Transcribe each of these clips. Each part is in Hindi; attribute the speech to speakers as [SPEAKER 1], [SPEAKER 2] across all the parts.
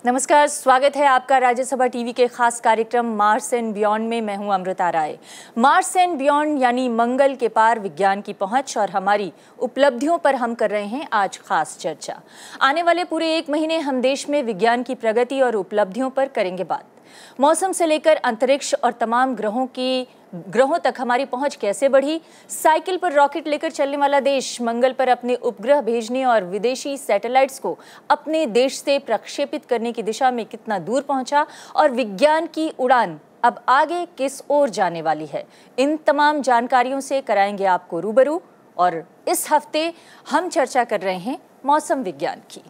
[SPEAKER 1] नमस्कार, स्वागत है आपका राज्यसभा टीवी के खास कार्यक्रम मार्स एंड बियॉन्ड में। मैं हूं अमृता राय। मार्स एंड बियॉन्ड यानी मंगल के पार विज्ञान की पहुंच और हमारी उपलब्धियों पर हम कर रहे हैं आज खास चर्चा। आने वाले पूरे 1 महीने हम देश में विज्ञान की प्रगति और उपलब्धियों पर करेंगे बात। मौसम से लेकर अंतरिक्ष और तमाम ग्रहों तक हमारी पहुंच कैसे बढ़ी, साइकिल पर रॉकेट लेकर चलने वाला देश मंगल पर अपने उपग्रह भेजने और विदेशी सैटेलाइट्स को अपने देश से प्रक्षेपित करने की दिशा में कितना दूर पहुंचा और विज्ञान की उड़ान अब आगे किस ओर जाने वाली है, इन तमाम जानकारियों से कराएंगे आपको रूबरू। और इस हफ्ते हम चर्चा कर रहे हैं मौसम विज्ञान की।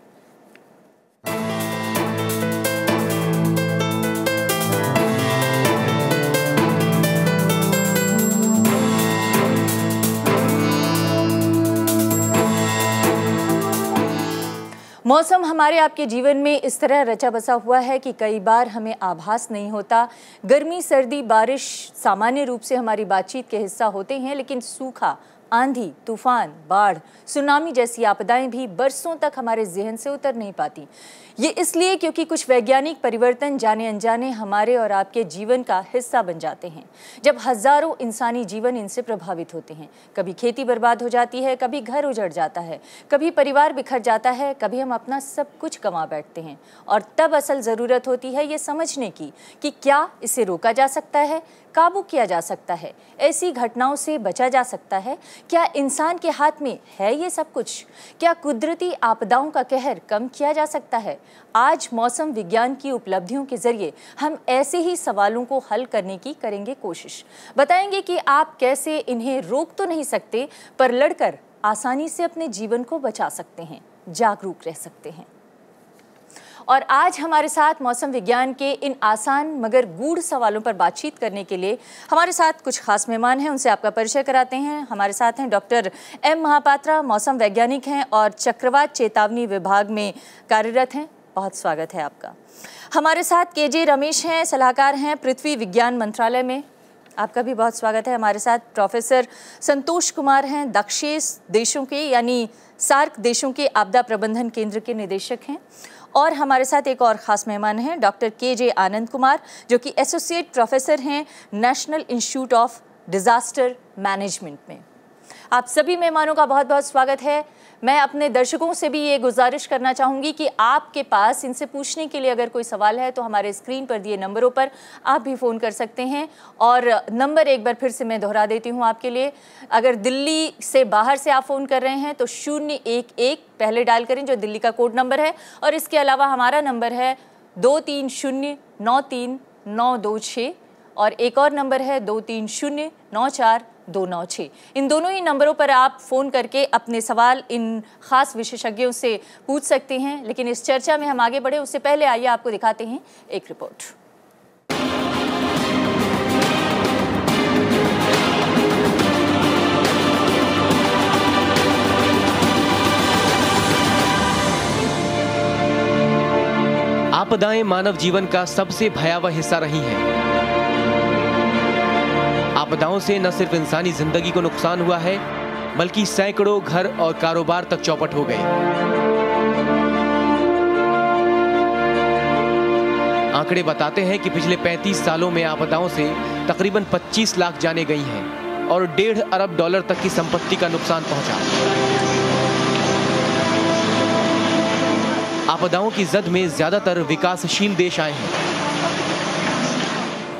[SPEAKER 1] मौसम हमारे आपके जीवन में इस तरह रचा बसा हुआ है कि कई बार हमें आभास नहीं होता। गर्मी, सर्दी, बारिश सामान्य रूप से हमारी बातचीत के हिस्सा होते हैं, लेकिन सूखा, आंधी, तूफान, बाढ़, सुनामी जैसी आपदाएं भी बरसों तक हमारे ज़हन से उतर नहीं पाती। ये इसलिए क्योंकि कुछ वैज्ञानिक परिवर्तन जाने अनजाने हमारे और आपके जीवन का हिस्सा बन जाते हैं। जब हजारों इंसानी जीवन इनसे प्रभावित होते हैं, कभी खेती बर्बाद हो जाती है, कभी घर उजड़ जाता है, कभी परिवार बिखर जाता है, कभी हम अपना सब कुछ गंवा बैठते हैं। और तब असल ज़रूरत होती है ये समझने की कि क्या इसे रोका जा सकता है, काबू किया जा सकता है, ऐसी घटनाओं से बचा जा सकता है। क्या इंसान के हाथ में है ये सब कुछ? क्या कुदरती आपदाओं का कहर कम किया जा सकता है? आज मौसम विज्ञान की उपलब्धियों के जरिए हम ऐसे ही सवालों को हल करने की करेंगे कोशिश। बताएंगे कि आप कैसे इन्हें रोक तो नहीं सकते, पर लड़कर आसानी से अपने जीवन को बचा सकते हैं, जागरूक रह सकते हैं। और आज हमारे साथ मौसम विज्ञान के इन आसान मगर गूढ़ सवालों पर बातचीत करने के लिए हमारे साथ कुछ खास मेहमान हैं। उनसे आपका परिचय कराते हैं। हमारे साथ हैं डॉक्टर एम महापात्रा, मौसम वैज्ञानिक हैं और चक्रवात चेतावनी विभाग में कार्यरत हैं। बहुत स्वागत है आपका। हमारे साथ केजे रमेश हैं, सलाहकार हैं पृथ्वी विज्ञान मंत्रालय में। आपका भी बहुत स्वागत है। हमारे साथ प्रोफेसर संतोष कुमार हैं, दक्षेश देशों के यानी सार्क देशों के आपदा प्रबंधन केंद्र के निदेशक हैं। और हमारे साथ एक और ख़ास मेहमान हैं डॉक्टर केजे आनंद कुमार, जो कि एसोसिएट प्रोफेसर हैं national institute of disaster management में। आप सभी मेहमानों का बहुत बहुत स्वागत है। मैं अपने दर्शकों से भी ये गुजारिश करना चाहूँगी कि आपके पास इनसे पूछने के लिए अगर कोई सवाल है तो हमारे स्क्रीन पर दिए नंबरों पर आप भी फ़ोन कर सकते हैं। और नंबर एक बार फिर से मैं दोहरा देती हूँ आपके लिए। अगर दिल्ली से बाहर से आप फ़ोन कर रहे हैं तो 011 पहले डायल करें, जो दिल्ली का कोड नंबर है। और इसके अलावा हमारा नंबर है 230933926 और एक और नंबर है 230942996। इन दोनों ही नंबरों पर आप फ़ोन करके अपने सवाल इन ख़ास विशेषज्ञों से पूछ सकते हैं। लेकिन इस चर्चा में हम आगे बढ़े उससे पहले आइए आपको दिखाते हैं एक रिपोर्ट।
[SPEAKER 2] आपदाएं मानव जीवन का सबसे भयावह हिस्सा रही हैं। आपदाओं से न सिर्फ इंसानी जिंदगी को नुकसान हुआ है, बल्कि सैकड़ों घर और कारोबार तक चौपट हो गए। आंकड़े बताते हैं कि पिछले 35 सालों में आपदाओं से तकरीबन 25 लाख जानें गई हैं और $1.5 अरब तक की संपत्ति का नुकसान पहुंचा। आपदाओं की जद में ज्यादातर विकासशील देश आए हैं।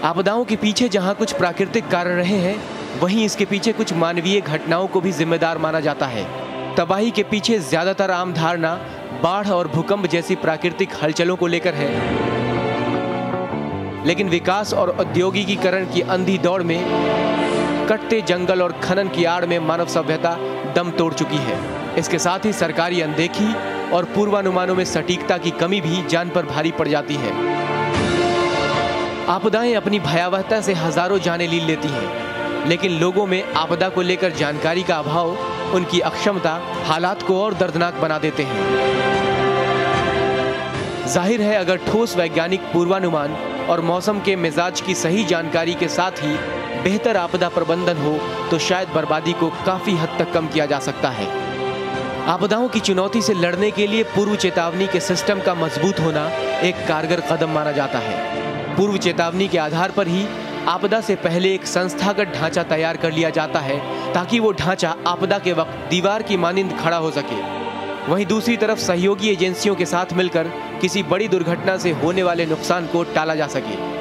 [SPEAKER 2] आपदाओं के पीछे जहां कुछ प्राकृतिक कारण रहे हैं, वहीं इसके पीछे कुछ मानवीय घटनाओं को भी जिम्मेदार माना जाता है। तबाही के पीछे ज्यादातर आम धारणा बाढ़ और भूकंप जैसी प्राकृतिक हलचलों को लेकर है, लेकिन विकास और औद्योगिकीकरण की अंधी दौड़ में कटते जंगल और खनन की आड़ में मानव सभ्यता दम तोड़ चुकी है। इसके साथ ही सरकारी अनदेखी और पूर्वानुमानों में सटीकता की कमी भी जान पर भारी पड़ जाती है। आपदाएं अपनी भयावहता से हजारों जानें लील लेती हैं, लेकिन लोगों में आपदा को लेकर जानकारी का अभाव, उनकी अक्षमता हालात को और दर्दनाक बना देते हैं। जाहिर है, अगर ठोस वैज्ञानिक पूर्वानुमान और मौसम के मिजाज की सही जानकारी के साथ ही बेहतर आपदा प्रबंधन हो तो शायद बर्बादी को काफी हद तक कम किया जा सकता है। आपदाओं की चुनौती से लड़ने के लिए पूर्व चेतावनी के सिस्टम का मजबूत होना एक कारगर कदम माना जाता है। पूर्व चेतावनी के आधार पर ही आपदा से पहले एक संस्थागत ढांचा तैयार कर लिया जाता है ताकि वो ढांचा आपदा के वक्त दीवार की मानिंद खड़ा हो सके। वहीं दूसरी तरफ सहयोगी एजेंसियों के साथ मिलकर किसी बड़ी दुर्घटना से होने वाले नुकसान को टाला जा सके।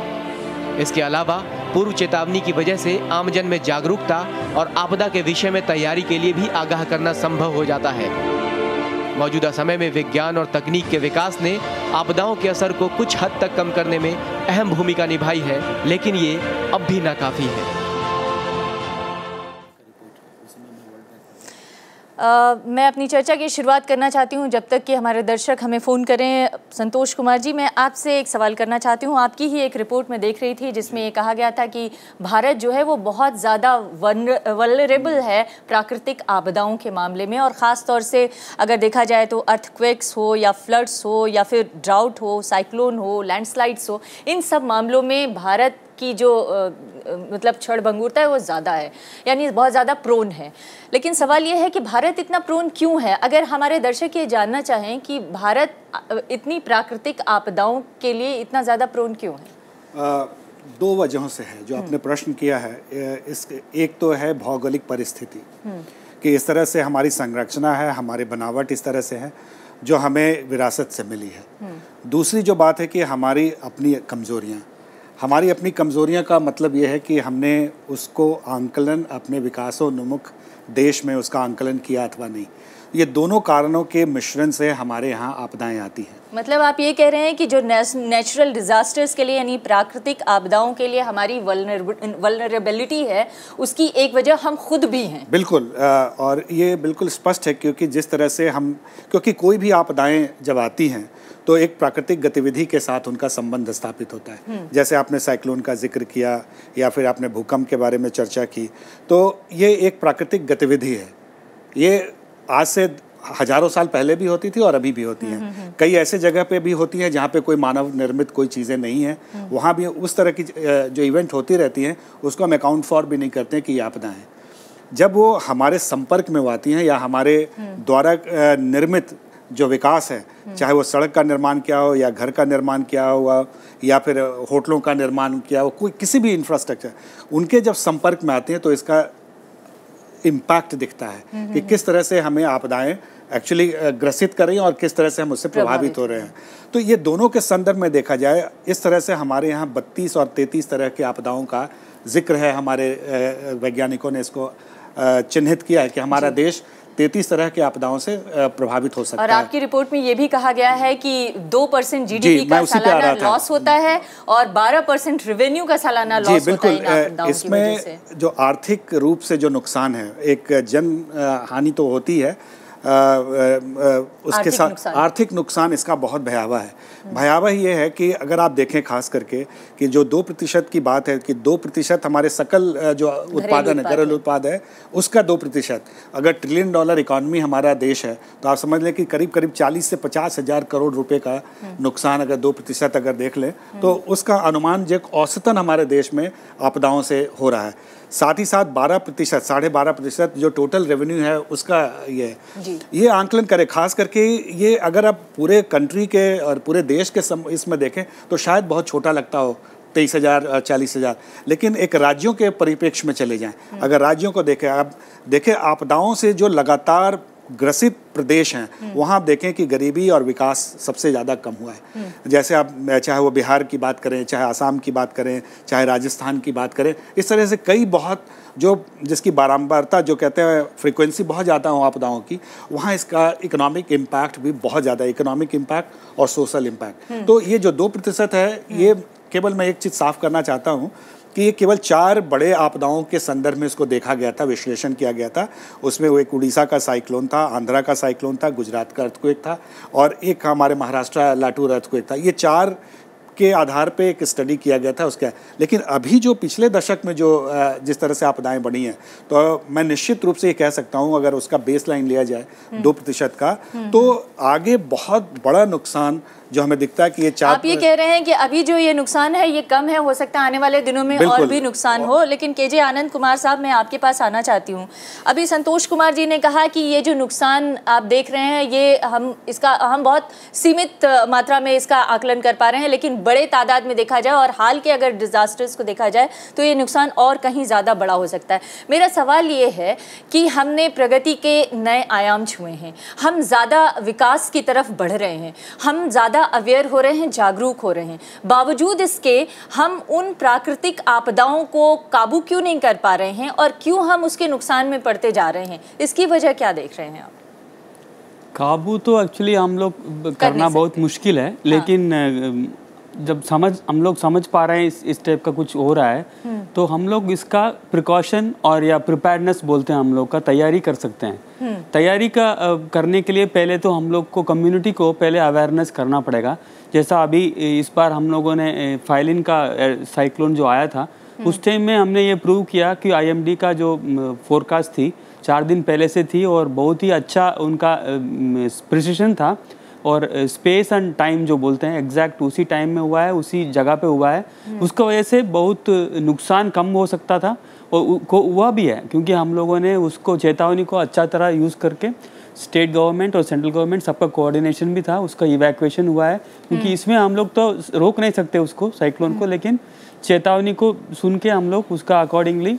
[SPEAKER 2] इसके अलावा पूर्व चेतावनी की वजह से आमजन में जागरूकता और आपदा के विषय में तैयारी के लिए भी आगाह करना संभव हो जाता है। मौजूदा समय में विज्ञान और तकनीक के विकास ने आपदाओं के असर को कुछ हद तक कम करने में अहम भूमिका निभाई है, लेकिन ये अब भी नाकाफी है।
[SPEAKER 1] मैं अपनी चर्चा की शुरुआत करना चाहती हूं, जब तक कि हमारे दर्शक हमें फ़ोन करें। संतोष कुमार जी, मैं आपसे एक सवाल करना चाहती हूं। आपकी ही एक रिपोर्ट में देख रही थी जिसमें ये कहा गया था कि भारत जो है वो बहुत ज़्यादा वल्नरेबल है प्राकृतिक आपदाओं के मामले में, और ख़ास तौर से अगर देखा जाए तो अर्थक्वेक्स हो या फ्लड्स हो या फिर ड्राउट हो, साइक्लोन हो, लैंडस्लाइड्स हो, इन सब मामलों में भारत की जो मतलब क्षणभंगुरता है वो ज़्यादा है, यानी बहुत ज़्यादा प्रोन है। लेकिन सवाल ये है कि भारत इतना प्रोन क्यों है? अगर हमारे दर्शक ये जानना चाहें कि भारत इतनी प्राकृतिक आपदाओं के लिए इतना ज़्यादा प्रोन क्यों है?
[SPEAKER 3] दो वजहों से है जो आपने प्रश्न किया है। एक तो है भौगोलिक परिस्थिति कि इस तरह से हमारी संरचना है, हमारी बनावट इस तरह से है जो हमें विरासत से मिली है। दूसरी जो बात है कि हमारी अपनी कमज़ोरियाँ, हमारी अपनी कमज़ोरियाँ का मतलब ये है कि हमने उसको आंकलन अपने विकासोन्मुख देश में उसका आंकलन किया अथवा नहीं। ये दोनों कारणों के मिश्रण से हमारे यहाँ आपदाएं आती हैं।
[SPEAKER 1] मतलब आप ये कह रहे हैं कि जो नेचुरल डिजास्टर्स के लिए यानी प्राकृतिक आपदाओं के लिए हमारी वल्नरेबिलिटी है, उसकी एक वजह हम खुद भी हैं।
[SPEAKER 3] बिल्कुल, और ये बिल्कुल स्पष्ट है क्योंकि जिस तरह से क्योंकि कोई भी आपदाएं जब आती हैं तो एक प्राकृतिक गतिविधि के साथ उनका संबंध स्थापित होता है। जैसे आपने साइक्लोन का जिक्र किया या फिर आपने भूकंप के बारे में चर्चा की, तो ये एक प्राकृतिक गतिविधि है। ये आज से हजारों साल पहले भी होती थी और अभी भी होती हैं। कई ऐसे जगह पे भी होती हैं जहाँ पे कोई मानव निर्मित कोई चीज़ें नहीं हैं, वहाँ भी उस तरह की जो इवेंट होती रहती हैं उसको हम अकाउंट फॉर भी नहीं करते कि ये आपदा हैं। जब वो हमारे संपर्क में आती हैं या हमारे द्वारा निर्मित जो विकास है, चाहे वो सड़क का निर्माण किया हो या घर का निर्माण किया हुआ या फिर होटलों का निर्माण किया हो, कोई किसी भी इंफ्रास्ट्रक्चर, उनके जब संपर्क में आते हैं तो इसका इम्पैक्ट दिखता है कि किस तरह से हमें आपदाएं एक्चुअली ग्रसित कर रही हैं और किस तरह से हम उससे प्रभावित हो रहे हैं। तो ये दोनों के संदर्भ में देखा जाए, इस तरह से हमारे यहाँ 32 और 33 तरह की आपदाओं का जिक्र है। हमारे वैज्ञानिकों ने इसको चिन्हित किया है कि हमारा देश 33 तरह के आपदाओं से प्रभावित हो सकता है।
[SPEAKER 1] और आपकी रिपोर्ट में ये भी कहा गया है कि 2% जीडीपी का सालाना लॉस होता है और 12% रेवेन्यू का सालाना लॉस होता है।
[SPEAKER 3] इसमें जो आर्थिक रूप से जो नुकसान है, एक जन हानि तो होती है, उसके साथ आर्थिक नुकसान इसका बहुत भयावह है। भयावह ये है कि अगर आप देखें खास करके कि जो 2% की बात है कि 2% हमारे सकल जो उत्पादन है, घरेलू उत्पाद है, उसका 2%। अगर $1 ट्रिलियन इकॉनमी हमारा देश है तो आप समझ लें कि करीब करीब 40 से 50 हज़ार करोड़ रुपए का नुकसान अगर 2% अगर देख लें तो उसका अनुमान जो औसतन हमारे देश में आपदाओं से हो रहा है। साथ ही साथ 12%, 12.5% जो टोटल रेवेन्यू है उसका ये आंकलन करें। खास करके ये अगर आप पूरे कंट्री के और पूरे देश के इसमें देखें तो शायद बहुत छोटा लगता हो, 23,000 40,000, लेकिन एक राज्यों के परिप्रेक्ष्य में चले जाएं, अगर राज्यों को देखें, आप देखें आपदाओं से जो लगातार ग्रसित प्रदेश हैं वहाँ आप देखें कि गरीबी और विकास सबसे ज़्यादा कम हुआ है। जैसे आप चाहे वो बिहार की बात करें, चाहे आसाम की बात करें, चाहे राजस्थान की बात करें, इस तरह से कई बहुत जो जिसकी बारंबारता जो कहते हैं फ्रीक्वेंसी बहुत ज़्यादा हो आपदाओं की, वहाँ इसका इकोनॉमिक इम्पैक्ट भी बहुत ज़्यादा, इकोनॉमिक इम्पैक्ट और सोशल इम्पैक्ट। तो ये जो 2% है, ये केवल मैं एक चीज़ साफ करना चाहता हूँ कि ये केवल 4 बड़े आपदाओं के संदर्भ में इसको देखा गया था, विश्लेषण किया गया था। उसमें वो एक उड़ीसा का साइक्लोन था, आंध्रा का साइक्लोन था, गुजरात का अर्थक्वेक था और एक हमारे महाराष्ट्र लाटूर अर्थक्वेक था। ये 4 के आधार पे एक स्टडी किया गया था उसका। लेकिन अभी जो पिछले दशक में जो जिस तरह से आपदाएं बढ़ी हैं, तो मैं निश्चित रूप से ये कह सकता हूँ अगर उसका बेस लाइन लिया जाए 2% का, तो आगे बहुत बड़ा नुकसान जो हमें दिखता है कि ये 4।
[SPEAKER 1] आप ये कह रहे हैं कि अभी जो ये नुकसान है ये कम है, हो सकता है आने वाले दिनों में और भी नुकसान हो। लेकिन केजे आनंद कुमार साहब, मैं आपके पास आना चाहती हूँ। अभी संतोष कुमार जी ने कहा कि ये जो नुकसान आप देख रहे हैं ये हम बहुत सीमित मात्रा में इसका आकलन कर पा रहे हैं, लेकिन बड़े तादाद में देखा जाए और हाल के अगर डिजास्टर्स को देखा जाए तो ये नुकसान और कहीं ज़्यादा बड़ा हो सकता है। मेरा सवाल ये है कि हमने प्रगति के नए आयाम छुए हैं, हम ज़्यादा विकास की तरफ बढ़ रहे हैं, हम ज़्यादा अवेयर हो रहे हैं, जागरूक हो रहे हैं, बावजूद इसके हम उन प्राकृतिक आपदाओं को काबू क्यों नहीं कर पा रहे हैं और क्यों हम उसके नुकसान में पड़ते जा रहे हैं? इसकी वजह क्या देख रहे हैं आप?
[SPEAKER 4] काबू तो एक्चुअली हम लोग करना बहुत मुश्किल है, लेकिन जब हम लोग समझ पा रहे हैं इस टाइप का कुछ हो रहा है, तो हम लोग इसका प्रिकॉशन और या प्रिपेयर्डनेस बोलते हैं हम लोग का, तैयारी कर सकते हैं। तैयारी का करने के लिए पहले तो हम लोग को कम्युनिटी को पहले अवेयरनेस करना पड़ेगा। जैसा अभी इस बार हम लोगों ने फाइलिन का साइक्लोन जो आया था, उस टाइम में हमने ये प्रूव किया कि IMD का जो फोरकास्ट थी 4 दिन पहले से थी और बहुत ही अच्छा उनका प्रिसिशन था, और स्पेस एंड टाइम जो बोलते हैं एग्जैक्ट उसी टाइम में हुआ है, उसी जगह पे हुआ है। उसकी वजह से बहुत नुकसान कम हो सकता था और हुआ भी है, क्योंकि हम लोगों ने उसको चेतावनी को अच्छा तरह यूज़ करके स्टेट गवर्नमेंट और सेंट्रल गवर्नमेंट सबका कोऑर्डिनेशन भी था, उसका इवैक्यूएशन हुआ है। क्योंकि इसमें हम लोग तो रोक नहीं सकते उसको, साइक्लोन को, लेकिन चेतावनी को सुन के हम लोग उसका अकॉर्डिंगली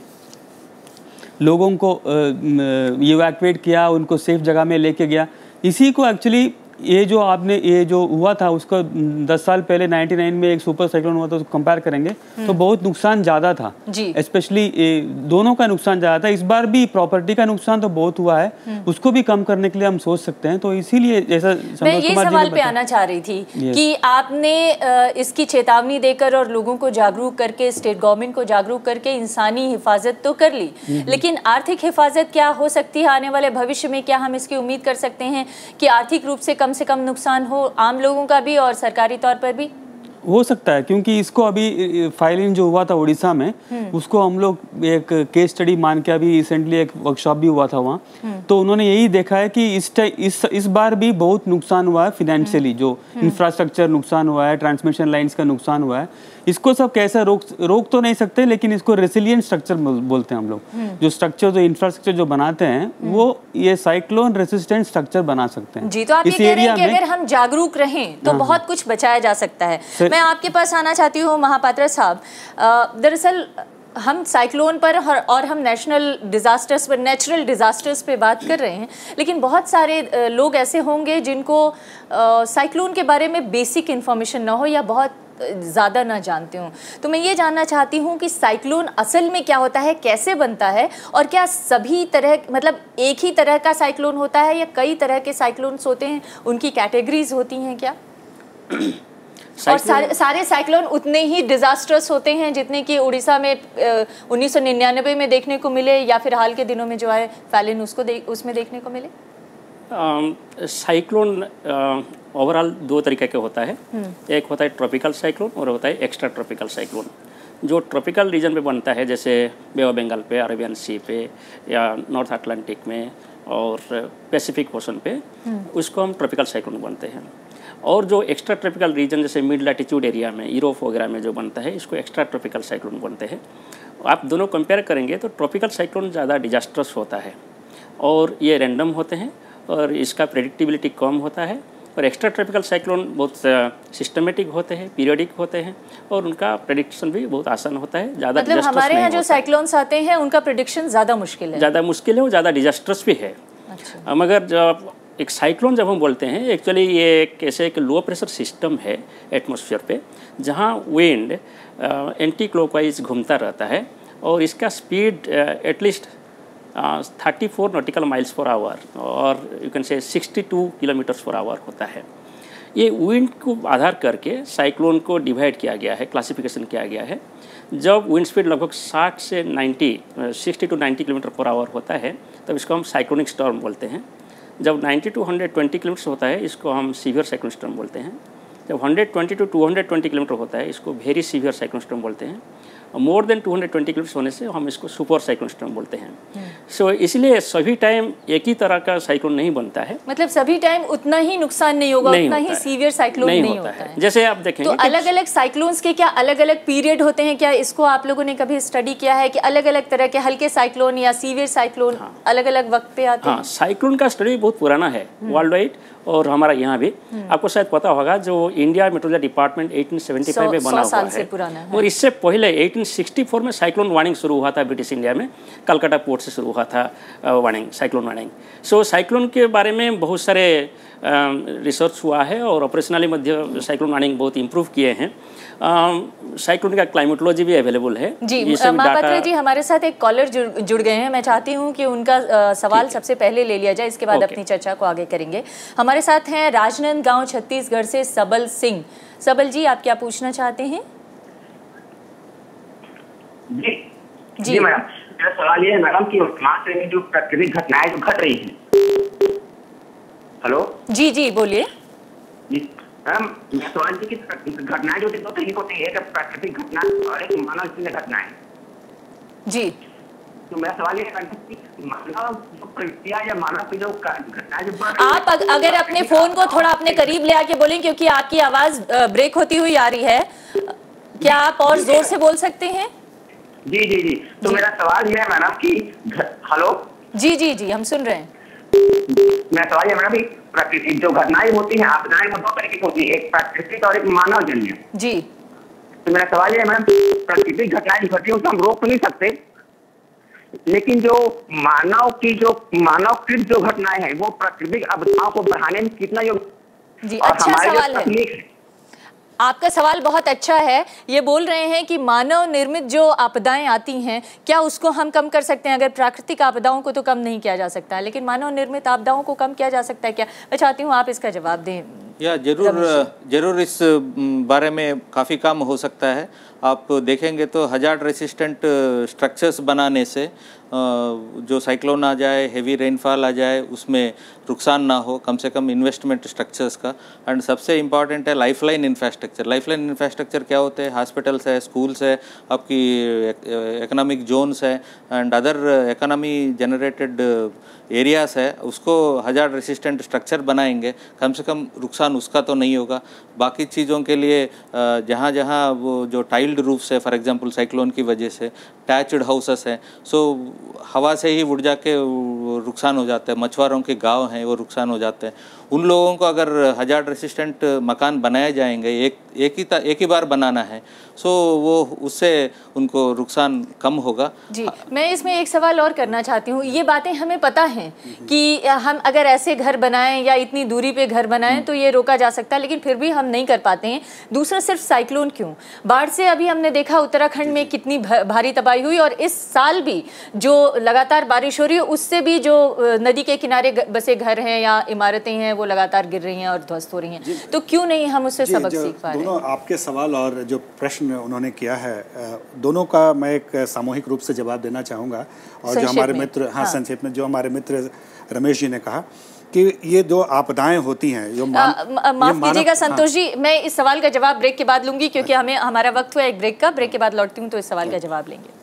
[SPEAKER 4] लोगों को इवैक्यूएट किया, उनको सेफ जगह में लेके गया। इसी को एक्चुअली ये जो हुआ था उसको 10 साल पहले 99 में एक सुपर साइक्लोन हुआ था, उसको कंपेयर करेंगे तो बहुत नुकसान ज़्यादा था, स्पेशली दोनों का नुकसान ज़्यादा था। इस बार भी प्रॉपर्टी का नुकसान तो बहुत हुआ है, उसको भी कम करने के लिए हम सोच सकते हैं। तो इसीलिए जैसा
[SPEAKER 1] मैं ये सवाल पे आना चाह रही थी कि आपने इसकी चेतावनी देकर और लोगों को जागरूक करके, स्टेट गवर्नमेंट को जागरूक करके इंसानी हिफाजत तो कर ली, लेकिन आर्थिक हिफाजत क्या हो सकती है आने वाले भविष्य में? क्या हम इसकी उम्मीद कर सकते हैं कि आर्थिक रूप से कम नुकसान हो आम लोगों का भी और सरकारी तौर पर भी?
[SPEAKER 4] हो सकता है, क्योंकि इसको अभी फाइलिंग जो हुआ था उड़ीसा में, उसको हम लोग एक केस स्टडी मान के, अभी रिसेंटली एक वर्कशॉप भी हुआ था वहाँ, तो उन्होंने यही देखा है कि इस बार भी बहुत नुकसान हुआ है फिनेंशियली, जो इंफ्रास्ट्रक्चर नुकसान हुआ है, ट्रांसमिशन लाइन्स का नुकसान हुआ है। इसको सब कैसे रोक तो नहीं सकते, लेकिन इसको रेसिलिएंट स्ट्रक्चर बोलते हैं हम लोग। जो स्ट्रक्चर, जो इंफ्रास्ट्रक्चर जो बनाते हैं, वो ये साइक्लोन रेसिस्टेंट स्ट्रक्चर बना सकते हैं।
[SPEAKER 1] जी, तो आप ये कह रहे हैं कि अगर हम जागरूक रहें तो बहुत कुछ बचाया जा सकता है। मैं आपके पास आना चाहती हूँ महापात्रा साहब। दरअसल हम साइक्लोन पर और हम नेशनल डिज़ास्टर्स पर, नेचुरल डिज़ास्टर्स पे बात कर रहे हैं, लेकिन बहुत सारे लोग ऐसे होंगे जिनको साइक्लोन के बारे में बेसिक इन्फॉर्मेशन ना हो या बहुत ज़्यादा ना जानते हूँ। तो मैं ये जानना चाहती हूँ कि साइक्लोन असल में क्या होता है, कैसे बनता है, और क्या सभी तरह, मतलब एक ही तरह का साइक्लोन होता है या कई तरह के साइक्लोन्स होते हैं, उनकी कैटेगरीज होती हैं क्या? और सारे साइक्लोन उतने ही डिजास्टर्स होते हैं जितने कि उड़ीसा में 1999 में देखने को मिले, या फिर हाल के दिनों में जो है फैलिन उसमें देखने को मिले?
[SPEAKER 5] साइक्लोन ओवरऑल 2 तरीके के होता है। एक होता है ट्रॉपिकल साइक्लोन और होता है एक्स्ट्रा ट्रॉपिकल साइक्लोन। जो ट्रॉपिकल रीजन पे बनता है, जैसे बे ऑफ बंगाल पे, अरेबियन सी पे, या नॉर्थ अटलांटिक में और पैसिफिक ओशन पे, उसको हम ट्रॉपिकल साइक्लोन बनते हैं। और जो एक्स्ट्रा ट्रॉपिकल रीजन जैसे मिड लैटिट्यूड एरिया में, यूरोप वगैरह में जो बनता है, इसको एक्स्ट्रा ट्रॉपिकल साइक्लोन बनते हैं। आप दोनों कंपेयर करेंगे तो ट्रॉपिकल साइक्लोन ज़्यादा डिजास्टर्स होता है और ये रैंडम होते हैं और इसका प्रेडिक्टिबिलिटी कम होता है। और एक्स्ट्रा ट्रॉपिकल साइक्लोन बहुत सिस्टमेटिक होते हैं, पीरियडिक होते हैं और उनका प्रेडिक्शन भी बहुत आसान होता है। ज़्यादा
[SPEAKER 1] मतलब हमारे यहाँ जो साइक्लोन्स आते हैं उनका प्रेडिक्शन ज़्यादा मुश्किल है और
[SPEAKER 5] ज़्यादा डिजास्टर्स भी है। अच्छा। मगर जब एक साइक्लोन जब हम बोलते हैं, एक्चुअली ये एक ऐसे एक लो प्रेशर सिस्टम है एटमॉस्फेयर पे, जहाँ विंड एंटी क्लॉकवाइज घूमता रहता है और इसका speed at least 34 nautical miles per hour और you can say 62 kilometres per hour होता है। ये विंड को आधार करके साइक्लोन को डिवाइड किया गया है, क्लासिफिकेशन किया गया है। जब विंड स्पीड लगभग 60 to 90 किलोमीटर पर आवर होता है तब इसको हम साइक्लोनिक स्टॉर्म बोलते हैं। जब 90 to 120 किलोमीटर होता है इसको हम सीवियर साइक्लोनिक स्टॉर्म बोलते हैं। जब 120 to 220 किलोमीटर होता है इसको वेरी सीवियर साइक्लोनिक स्टॉर्म बोलते हैं। मोर देन 220 किलोमीटर होने से हम इसको सुपर साइक्लोन स्टॉर्म बोलते हैं। सो इसलिए सभी टाइम एक ही तरह का साइक्लोन नहीं बनता है,
[SPEAKER 1] मतलब सभी टाइम उतना ही नुकसान नहीं होगा, उतना ही सीवियर साइक्लोन नहीं होता है।
[SPEAKER 5] जैसे आप देखेंगे
[SPEAKER 1] तो अलग अलग साइक्लोन्स के क्या अलग अलग पीरियड होते हैं क्या? इसको आप लोगों ने कभी स्टडी किया है कि अलग अलग तरह के हल्के साइक्लोन या सीवियर साइक्लोन अलग अलग वक्त पे आते हैं? हाँ,
[SPEAKER 5] साइक्लोन का स्टडी बहुत पुराना है वर्ल्ड वाइड और हमारा यहाँ भी। आपको शायद पता होगा जो इंडिया मेट्रोलॉजी डिपार्टमेंट 1875 में बना हुआ है, और इससे पहले 1864 में साइक्लोन वार्निंग शुरू हुआ था ब्रिटिश इंडिया में, कलकत्ता पोर्ट से शुरू हुआ था वार्निंग, साइक्लोन वार्निंग। सो साइक्लोन के बारे में बहुत सारे रिसर्च हुआ है और ऑपरेशनली मध्य साइक्लोन वार्निंग बहुत इम्प्रूव किए हैं। साइक्लोन का क्लाइमेटोलॉजी भी अवेलेबल है
[SPEAKER 1] जी। महापात्र जी हमारे साथ एक कॉलर जुड़ गए हैं, मैं चाहती हूं कि उनका सवाल सबसे पहले ले लिया जाए, इसके बाद अपनी चर्चा को आगे करेंगे। हमारे साथ हैं राजनांदगांव छत्तीसगढ़ से सबल सिंह। सबल जी, आप क्या पूछना चाहते हैं?
[SPEAKER 6] जी मैडम, मेरा सवाल ये है मैडम कि वर्तमान समय में जो प्राकृतिक घटनाएं जो घट रही हैं। हेलो
[SPEAKER 1] जी जी बोलिए।
[SPEAKER 6] मैम, मैं सवाल की घटनाएं जो दो तरीके होती है, एक प्राकृतिक घटना और एक मानव घटनाएं।
[SPEAKER 1] जी,
[SPEAKER 6] तो मेरा सवाल ये है कि मानव जो प्रक्रिया या मानव की जो घटनाएं जो
[SPEAKER 1] आप अगर अपने फोन को थोड़ा अपने करीब ले आके बोलें, क्योंकि आपकी आवाज ब्रेक होती हुई आ रही है, क्या आप और जोर से बोल सकते हैं?
[SPEAKER 6] जी जी जी, तो मेरा सवाल ये है मैडम कि हेलो
[SPEAKER 1] जी जी जी, हम सुन रहे हैं।
[SPEAKER 6] मेरा सवाल ये मैडम कि प्राकृतिक जो घटनाएं होती हैं, आपदाएं वो दो तरीके की होती है, एक प्राकृतिक और एक मानव जन्य।
[SPEAKER 1] जी,
[SPEAKER 6] तो मेरा सवाल ये है मैडम, प्राकृतिक घटनाएं जो घटती है उसको हम रोक तो नहीं सकते, लेकिन जो मानवकृत जो घटनाएं हैं वो प्राकृतिक आपदाओं को बढ़ाने में कितना योगदान।
[SPEAKER 1] जी, अच्छा सवाल है आपका। सवाल बहुत अच्छा है। ये बोल रहे हैं कि मानव निर्मित जो आपदाएं आती हैं, क्या उसको हम कम कर सकते हैं? अगर प्राकृतिक आपदाओं को तो कम नहीं किया जा सकता है, लेकिन मानव निर्मित आपदाओं को कम किया जा सकता है क्या? मैं चाहती हूँ आप इसका जवाब दें।
[SPEAKER 7] या जरूर इस बारे में काफ़ी काम हो सकता है। आप देखेंगे तो हजार्ड रेसिस्टेंट स्ट्रक्चर्स बनाने से जो साइक्लोन आ जाए, हेवी रेनफॉल आ जाए, उसमें नुकसान ना हो, कम से कम इन्वेस्टमेंट स्ट्रक्चर्स का। एंड सबसे इम्पॉर्टेंट है लाइफलाइन इंफ्रास्ट्रक्चर। लाइफलाइन इंफ्रास्ट्रक्चर क्या होते हैं? हॉस्पिटल्स है, स्कूल्स है, आपकी इकोनॉमिक जोन्स है and other economy generated areas है, उसको हजार्ड रेसिस्टेंट स्ट्रक्चर बनाएंगे, कम से कम नुकसान उसका तो नहीं होगा। बाकी चीज़ों के लिए जहाँ जहाँ वो जो टाइल्ड रूफ्स है, फॉर एग्जांपल साइक्लोन की वजह से टैच्ड हाउसेस हैं, सो हवा से ही उड़ जाके नुकसान हो जाता है। मछुआरों के गांव हैं वो नुकसान हो जाते हैं। उन लोगों को अगर हजार्ड रेसिस्टेंट मकान बनाए जाएंगे, एक ही बार बनाना है, सो वो उससे उनको नुकसान कम होगा।
[SPEAKER 1] जी, मैं इसमें एक सवाल और करना चाहती हूँ। ये बातें हमें पता हैं कि हम अगर ऐसे घर बनाएं या इतनी दूरी पे घर बनाएं तो ये रोका जा सकता है, लेकिन फिर भी हम नहीं कर पाते हैं। दूसरा सिर्फ साइक्लोन क्यों, बाढ़ से अभी हमने देखा उत्तराखंड में कितनी भारी तबाही हुई, और इस साल भी जो लगातार बारिश हो रही है उससे भी जो नदी के किनारे बसे घर हैं या इमारतें हैं वो लगातार गिर रही हैं और ध्वस्त हो रही हैं। तो क्यों नहीं हम उससे सबक सीख पा रहे हैं?
[SPEAKER 3] दोनों आपके सवाल और जो प्रश्न उन्होंने किया है, दोनों का मैं एक सामूहिक रूप से जवाब देना चाहूँगा। और जो हमारे मित्र संक्षेप में जो हमारे मित्र रमेश जी ने कहा कि ये जो आपदाएं होती हैं, जो
[SPEAKER 1] माफ कीजिएगा संतोष जी, मैं इस सवाल का जवाब ब्रेक के बाद लूंगी, क्योंकि हमारा वक्त हुआ एक ब्रेक का। ब्रेक के बाद लौटती हूँ तो इस सवाल का जवाब लेंगे।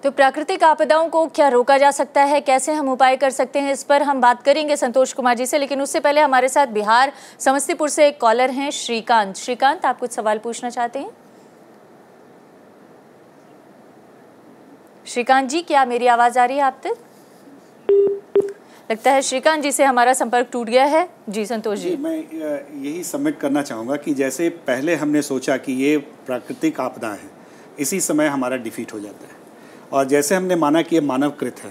[SPEAKER 1] तो प्राकृतिक आपदाओं को क्या रोका जा सकता है, कैसे हम उपाय कर सकते हैं, इस पर हम बात करेंगे संतोष कुमार जी से। लेकिन उससे पहले हमारे साथ बिहार समस्तीपुर से एक कॉलर हैं श्रीकांत। श्रीकांत, आप कुछ सवाल पूछना चाहते हैं? श्रीकांत जी, क्या मेरी आवाज आ रही है आप तक? लगता है श्रीकांत जी से हमारा संपर्क टूट गया है। जी संतोष जी,
[SPEAKER 3] मैं यही सबमिट करना चाहूँगा कि जैसे पहले हमने सोचा कि ये प्राकृतिक आपदा है, इसी समय हमारा डिफीट हो जाता है, और जैसे हमने माना कि ये मानवकृत है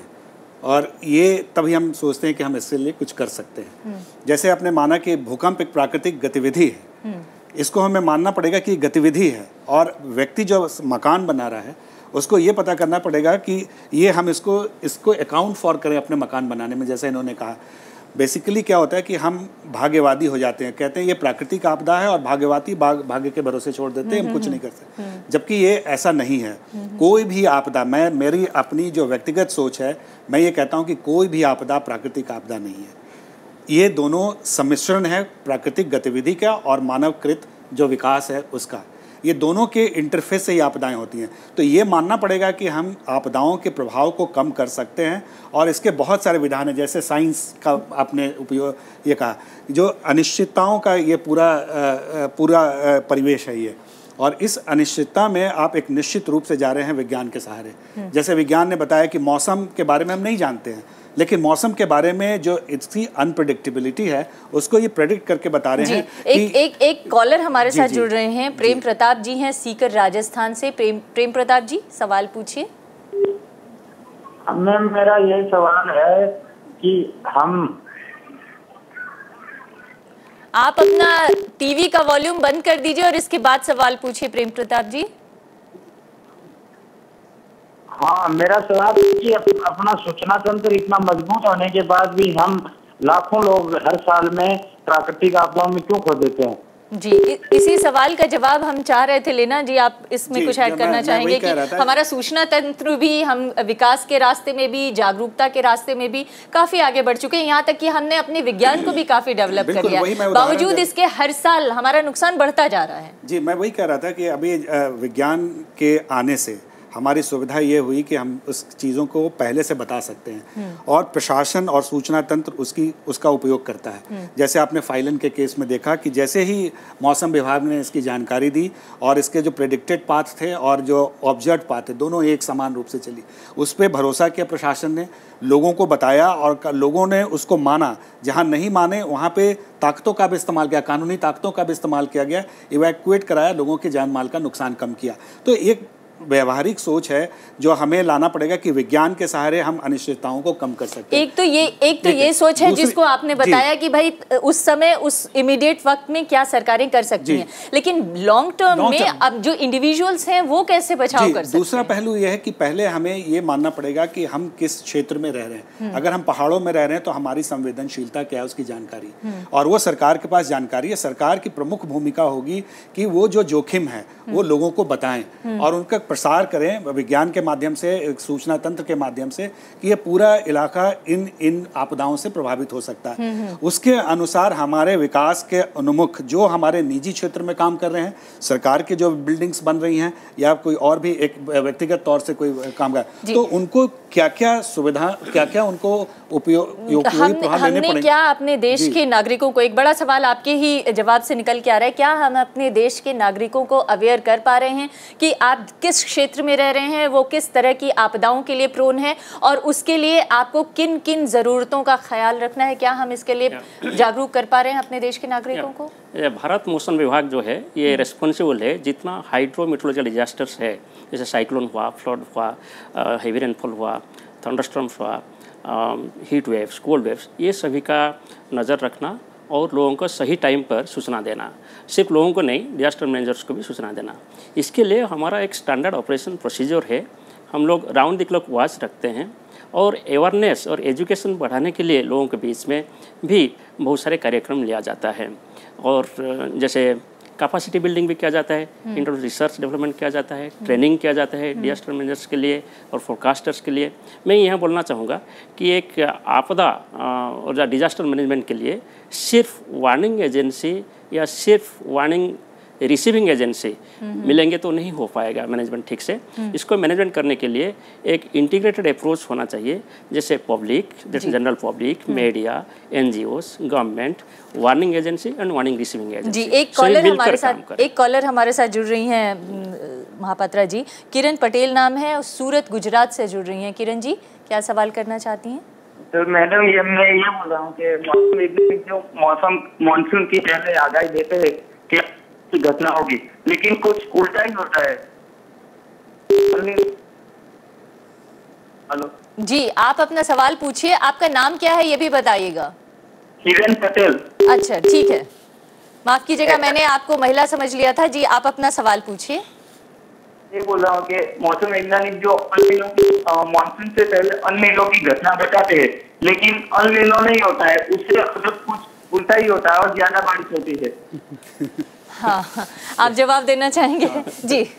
[SPEAKER 3] और ये तभी हम सोचते हैं कि हम इसके लिए कुछ कर सकते हैं। जैसे आपने माना कि भूकंप एक प्राकृतिक गतिविधि है, इसको हमें मानना पड़ेगा कि गतिविधि है, और व्यक्ति जो मकान बना रहा है उसको ये पता करना पड़ेगा कि ये हम इसको अकाउंट फॉर करें अपने मकान बनाने में। जैसे इन्होंने कहा बेसिकली क्या होता है कि हम भाग्यवादी हो जाते हैं, कहते हैं ये प्राकृतिक आपदा है और भाग्यवादी भाग्य के भरोसे छोड़ देते हैं, हम कुछ नहीं कर सकते, जबकि ये ऐसा नहीं है। कोई भी आपदा, मेरी अपनी जो व्यक्तिगत सोच है, मैं ये कहता हूँ कि कोई भी आपदा प्राकृतिक आपदा नहीं है। ये दोनों सम्मिश्रण है प्राकृतिक गतिविधि का और मानवकृत जो विकास है उसका। ये दोनों के इंटरफेस से ही आपदाएं होती हैं। तो ये मानना पड़ेगा कि हम आपदाओं के प्रभाव को कम कर सकते हैं और इसके बहुत सारे विधान हैं, जैसे साइंस का आपने उपयोग ये कहा, जो अनिश्चितताओं का ये पूरा परिवेश है ये, और इस अनिश्चितता में आप एक निश्चित रूप से जा रहे हैं विज्ञान के सहारे। जैसे विज्ञान ने बताया कि मौसम के बारे में हम नहीं जानते हैं, लेकिन मौसम के बारे में जो इसकी अनप्रेडिक्टेबिलिटी है उसको ये प्रेडिक्ट करके बता रहे हैं कि
[SPEAKER 1] एक कॉलर हमारे साथ जुड़ रहे हैं, प्रेम प्रताप जी हैं सीकर राजस्थान से। प्रेम प्रताप जी सवाल पूछिए।
[SPEAKER 8] मैम मेरा ये सवाल है कि
[SPEAKER 1] आप अपना टीवी का वॉल्यूम बंद कर दीजिए और इसके बाद सवाल पूछिए प्रेम प्रताप जी।
[SPEAKER 8] हाँ, मेरा सवाल है कि अपना सूचना तंत्र इतना मजबूत होने के बाद भी हम लाखों लोग हर साल में प्राकृतिक आपदाओं में क्यों खो देते हैं?
[SPEAKER 1] जी, इसी सवाल का जवाब हम चाह रहे थे लेना जी। आप इसमें कुछ ऐड करना चाहेंगे कि हमारा सूचना तंत्र भी, हम विकास के रास्ते में भी, जागरूकता के रास्ते में भी काफी आगे बढ़ चुके हैं, यहाँ तक कि हमने अपने विज्ञान को भी काफी डेवलप कर लिया, बावजूद इसके हर साल हमारा नुकसान बढ़ता जा रहा है।
[SPEAKER 3] जी, मैं वही कह रहा था कि अभी विज्ञान के आने से हमारी सुविधा ये हुई कि हम उस चीज़ों को पहले से बता सकते हैं और प्रशासन और सूचना तंत्र उसका उपयोग करता है। जैसे आपने फाइलन के केस में देखा कि जैसे ही मौसम विभाग ने इसकी जानकारी दी और इसके जो प्रेडिक्टेड पाथ थे और जो ऑब्जर्व पाथ थे दोनों एक समान रूप से चली, उस पर भरोसा किया प्रशासन ने, लोगों को बताया और लोगों ने उसको माना। जहाँ नहीं माने वहाँ पे ताकतों का भी इस्तेमाल किया, कानूनी ताकतों का भी इस्तेमाल किया गया, इवैक्यूएट कराया, लोगों के जान माल का नुकसान कम किया। तो एक व्यवहारिक सोच है जो हमें लाना पड़ेगा कि विज्ञान के सहारे हम अनिश्चितताओं को कम कर सकते हैं।
[SPEAKER 1] एक तो ये सोच है जिसको आपने बताया कि भाई उस समय उस इमीडिएट वक्त में क्या सरकारें कर सकती हैं, लेकिन लॉन्ग टर्म में अब जो इंडिविजुअल्स हैं वो कैसे बचाव कर सकते हैं?
[SPEAKER 3] दूसरा पहलू यह है कि पहले हमें ये मानना पड़ेगा कि हम किस क्षेत्र में रह रहे हैं। अगर हम पहाड़ों में रह रहे हैं तो हमारी संवेदनशीलता क्या है उसकी जानकारी, और वो सरकार के पास जानकारी है। सरकार की प्रमुख भूमिका होगी कि वो जो जोखिम है वो लोगों को बताएं और उनका प्रसार करें विज्ञान के माध्यम से, सूचना तंत्र के माध्यम से, कि ये पूरा इलाका इन आपदाओं से प्रभावित हो सकता है। उसके अनुसार हमारे विकास के उन्मुख जो हमारे निजी क्षेत्र में काम कर रहे हैं, सरकार के जो बिल्डिंग्स बन रही हैं या कोई और भी एक व्यक्तिगत तौर से कोई काम कर, तो उनको क्या क्या सुविधा, क्या क्या उनको उपयोग
[SPEAKER 1] हमने क्या अपने देश के नागरिकों को, एक बड़ा सवाल आपके ही जवाब से निकल के आ रहा है, क्या हम अपने देश के नागरिकों को अवेयर कर पा रहे हैं कि आप किस क्षेत्र में रह रहे हैं, वो किस तरह की आपदाओं के लिए प्रोन है और उसके लिए आपको किन किन ज़रूरतों का ख्याल रखना है? क्या हम इसके लिए जागरूक कर पा रहे हैं अपने देश के नागरिकों को?
[SPEAKER 5] भारत मौसम विभाग जो है ये रेस्पॉन्सिबल है, जितना हाइड्रोमीटरोलॉजिकल डिजास्टर्स है, जैसे साइक्लोन हुआ, फ्लड हुआ, हेवी रेनफॉल हुआ, थंडरस्टॉर्म्स हुआ, हीट वेव्स, कोल्ड वेव्स, ये सभी का नज़र रखना और लोगों को सही टाइम पर सूचना देना। सिर्फ लोगों को नहीं, डिजास्टर मैनेजर्स को भी सूचना देना। इसके लिए हमारा एक स्टैंडर्ड ऑपरेशन प्रोसीजर है। हम लोग राउंड द क्लॉक वॉच रखते हैं और अवेयरनेस और एजुकेशन बढ़ाने के लिए लोगों के बीच में भी बहुत सारे कार्यक्रम लिया जाता है। और जैसे कैपेसिटी बिल्डिंग भी किया जाता है, इंटर रिसर्च डेवलपमेंट किया जाता है, ट्रेनिंग किया जाता है डिजास्टर मैनेजर्स के लिए और फोरकास्टर्स के लिए। मैं यहाँ बोलना चाहूँगा कि एक आपदा और डिजास्टर मैनेजमेंट के लिए सिर्फ वार्निंग एजेंसी या सिर्फ वार्निंग रिसीविंग एजेंसी मिलेंगे तो नहीं हो पाएगा मैनेजमेंट ठीक से। इसको मैनेजमेंट करने के लिए एक इंटीग्रेटेड अप्रोच होना चाहिए, जैसे पब्लिक, जैसे general public, media, NGOs, government, warning agency and warning receiving agency.
[SPEAKER 1] जी, एक कॉलर हमारे साथ जुड़ रही हैं महापात्रा जी, किरण पटेल नाम है, सूरत गुजरात से जुड़ रही हैं। किरण जी क्या सवाल करना चाहती हैं?
[SPEAKER 8] तो मैडम मैं ये बोल रहा हूँ कि जो मानसून की पहले आगाही देते हैं कि घटना होगी, लेकिन कुछ उल्टा ही होता है। हेलो
[SPEAKER 1] जी, आप अपना सवाल पूछिए। आपका नाम क्या है ये भी बताइएगा।
[SPEAKER 8] किरण पटेल।
[SPEAKER 1] अच्छा ठीक है, माफ कीजिएगा मैंने आपको महिला समझ लिया था। जी आप अपना सवाल पूछिए।
[SPEAKER 6] ये बोल रहा हूँ कि मौसम वैज्ञानिक जो मानसून से पहले अनलीनो की घटना बताते हैं, लेकिन अनलीनो नहीं होता है, उससे मतलब कुछ उल्टा ही होता है और ज्यादा बारिश होती है।
[SPEAKER 1] हाँ, आप जवाब देना चाहेंगे? जी।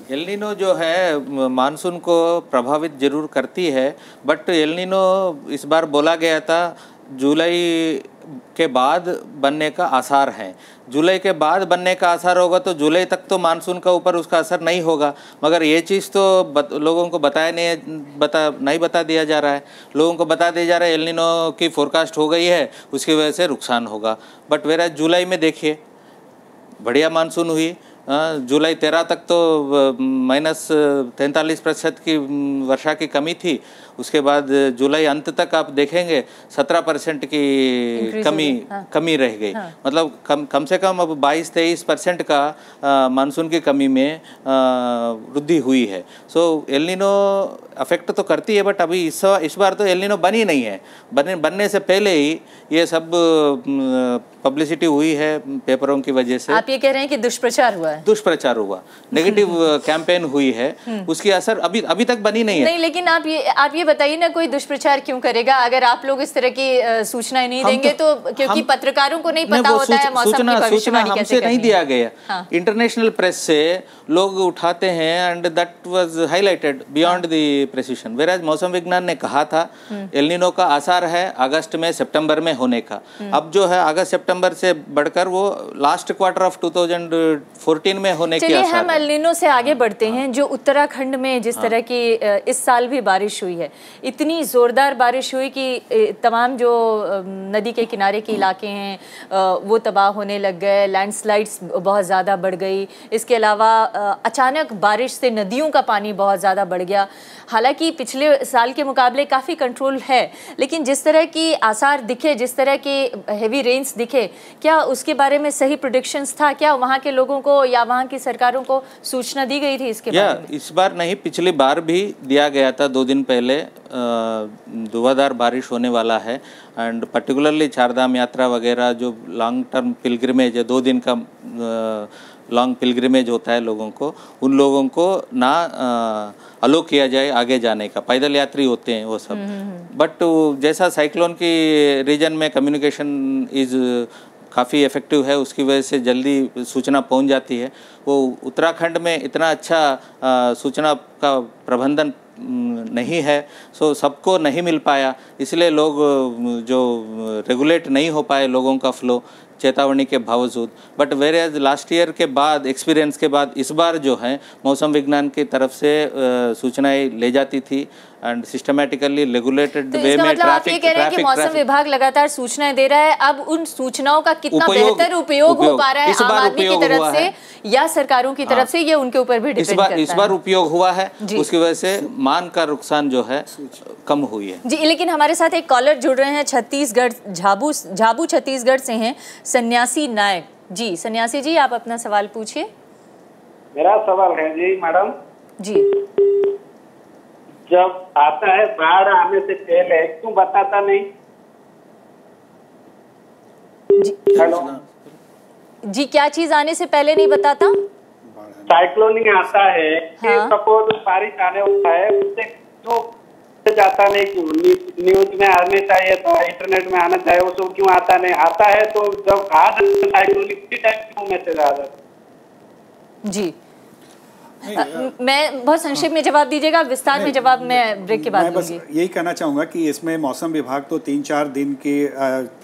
[SPEAKER 7] एल नीनो जो है मानसून को प्रभावित जरूर करती है, बट एल नीनो इस बार बोला गया था जुलाई के बाद बनने का आसार है। जुलाई के बाद बनने का आसार होगा तो जुलाई तक तो मानसून का ऊपर उसका असर नहीं होगा, मगर ये चीज़ तो लोगों को नहीं बता दिया जा रहा है। लोगों को बता दिया जा रहा है एल नीनो की फोरकास्ट हो गई है, उसकी वजह से नुकसान होगा। बट वेरा जुलाई में देखिए बढ़िया मानसून हुई। जुलाई 13 तक तो -43% की वर्षा की कमी थी। उसके बाद जुलाई अंत तक आप देखेंगे 17% की कमी रह गई। मतलब कम से कम अब 22-23% का मानसून की कमी में वृद्धि हुई है। सो एल नीनो अफेक्ट तो करती है, बट अभी इस बार तो एल नीनो बनी नहीं है। बनने से पहले ही ये सब पब्लिसिटी हुई है पेपरों की वजह से।
[SPEAKER 1] आप ये कह रहे हैं कि दुष्प्रचार हुआ है?
[SPEAKER 7] दुष्प्रचार हुआ, नेगेटिव कैंपेन हुई है, उसकी असर अभी तक बनी नहीं है।
[SPEAKER 1] नहीं, लेकिन आप ये बताइए ना, कोई दुष्प्रचार क्यों करेगा अगर आप लोग इस तरह की सूचनाएं नहीं देंगे तो? क्योंकि पत्रकारों को नहीं पता होता है मौसम की भविष्यवाणी कैसे
[SPEAKER 7] हमसे नहीं दिया गया। इंटरनेशनल प्रेस से लोग उठाते हैं and that was highlighted beyond the precision. Whereas मौसम विज्ञान ने कहा था एल नीनो का आसार है अगस्त में सितंबर में होने का। अब जो है अगस्त सितंबर से बढ़कर वो लास्ट क्वार्टर ऑफ 2014 में होने की आसार है।
[SPEAKER 1] हम एल नीनो से आगे बढ़ते हैं। जो उत्तराखंड में जिस तरह की इस साल भी बारिश हुई है, इतनी ज़ोरदार बारिश हुई कि तमाम जो नदी के किनारे के इलाके हैं वो तबाह होने लग गए, लैंडस्लाइड्स बहुत ज़्यादा बढ़ गई। इसके अलावा अचानक बारिश से नदियों का पानी बहुत ज़्यादा बढ़ गया। हालांकि पिछले साल के मुकाबले काफ़ी कंट्रोल है, लेकिन जिस तरह की आसार दिखे, जिस तरह के हेवी रेन्स दिखे, क्या उसके बारे में सही प्रेडिक्शंस था? क्या वहाँ के लोगों को या वहाँ की सरकारों को सूचना दी गई थी इसके बारे में?
[SPEAKER 7] इस बार नहीं, पिछली बार भी दिया गया था। 2 दिन पहले धुआंधार बारिश होने वाला है एंड पर्टिकुलरली चारधाम यात्रा वगैरह जो लॉन्ग टर्म पिलग्रिमेज है, 2 दिन का लॉन्ग पिलग्रिमेज होता है लोगों को, उन लोगों को ना अलो किया जाए आगे जाने का। पैदल यात्री होते हैं वो सब। बट जैसा साइक्लोन की रीजन में कम्युनिकेशन काफ़ी इफ़ेक्टिव है, उसकी वजह से जल्दी सूचना पहुंच जाती है। वो उत्तराखंड में इतना अच्छा सूचना का प्रबंधन नहीं है, सो सबको नहीं मिल पाया, इसलिए लोग जो रेगुलेट नहीं हो पाए लोगों का फ्लो चेतावनी के बावजूद। बट वेरेज लास्ट ईयर के बाद एक्सपीरियंस के बाद इस बार जो है मौसम विज्ञान की तरफ से सूचनाएं ले जाती थी एंड सिस्टमैटिकली रेगुलेटेड वे में
[SPEAKER 1] मतलब आप ये कह रहे हैं कि मौसम विभाग लगातार सूचनाएं दे रहा है, अब उन सूचनाओं का कितना बेहतर उपयोग हो पा रहा है आम आदमी की तरफ से या सरकारों की तरफ से, ये उनके ऊपर भी डिपेंड करता है।
[SPEAKER 7] इस बार उपयोग हुआ है, उसकी वजह से मान का नुकसान जो है कम हुई है।
[SPEAKER 1] जी, लेकिन हमारे साथ एक कॉलर जुड़ रहे हैं छत्तीसगढ़, झाबू छत्तीसगढ़ से हैं सन्यासी नायक जी। सन्यासी जी, आप अपना सवाल पूछिए।
[SPEAKER 9] मेरा सवाल है जी मैडम
[SPEAKER 1] जी,
[SPEAKER 9] जब आता है बाढ़ आने से पहले क्यों बताता नहीं?
[SPEAKER 1] हेलो जी, क्या चीज आने से पहले नहीं बताता?
[SPEAKER 9] साइक्लोनिंग आता है, सपोज बारिश आने होता है, उससे क्यों जाता नहीं? क्यों न्यूज में आने चाहिए था, इंटरनेट में आना चाहिए, वो सब क्यों आता नहीं? आता है तो जब आ साइक्लोनिक टाइम क्यों मैसेज आ जाता?
[SPEAKER 1] जी, मैं बहुत संक्षेप में जवाब दीजिएगा, विस्तार में जवाब मैं ब्रेक के बाद दूंगी।
[SPEAKER 3] मैं बस यही कहना चाहूँगा कि इसमें मौसम विभाग तो 3-4 दिन की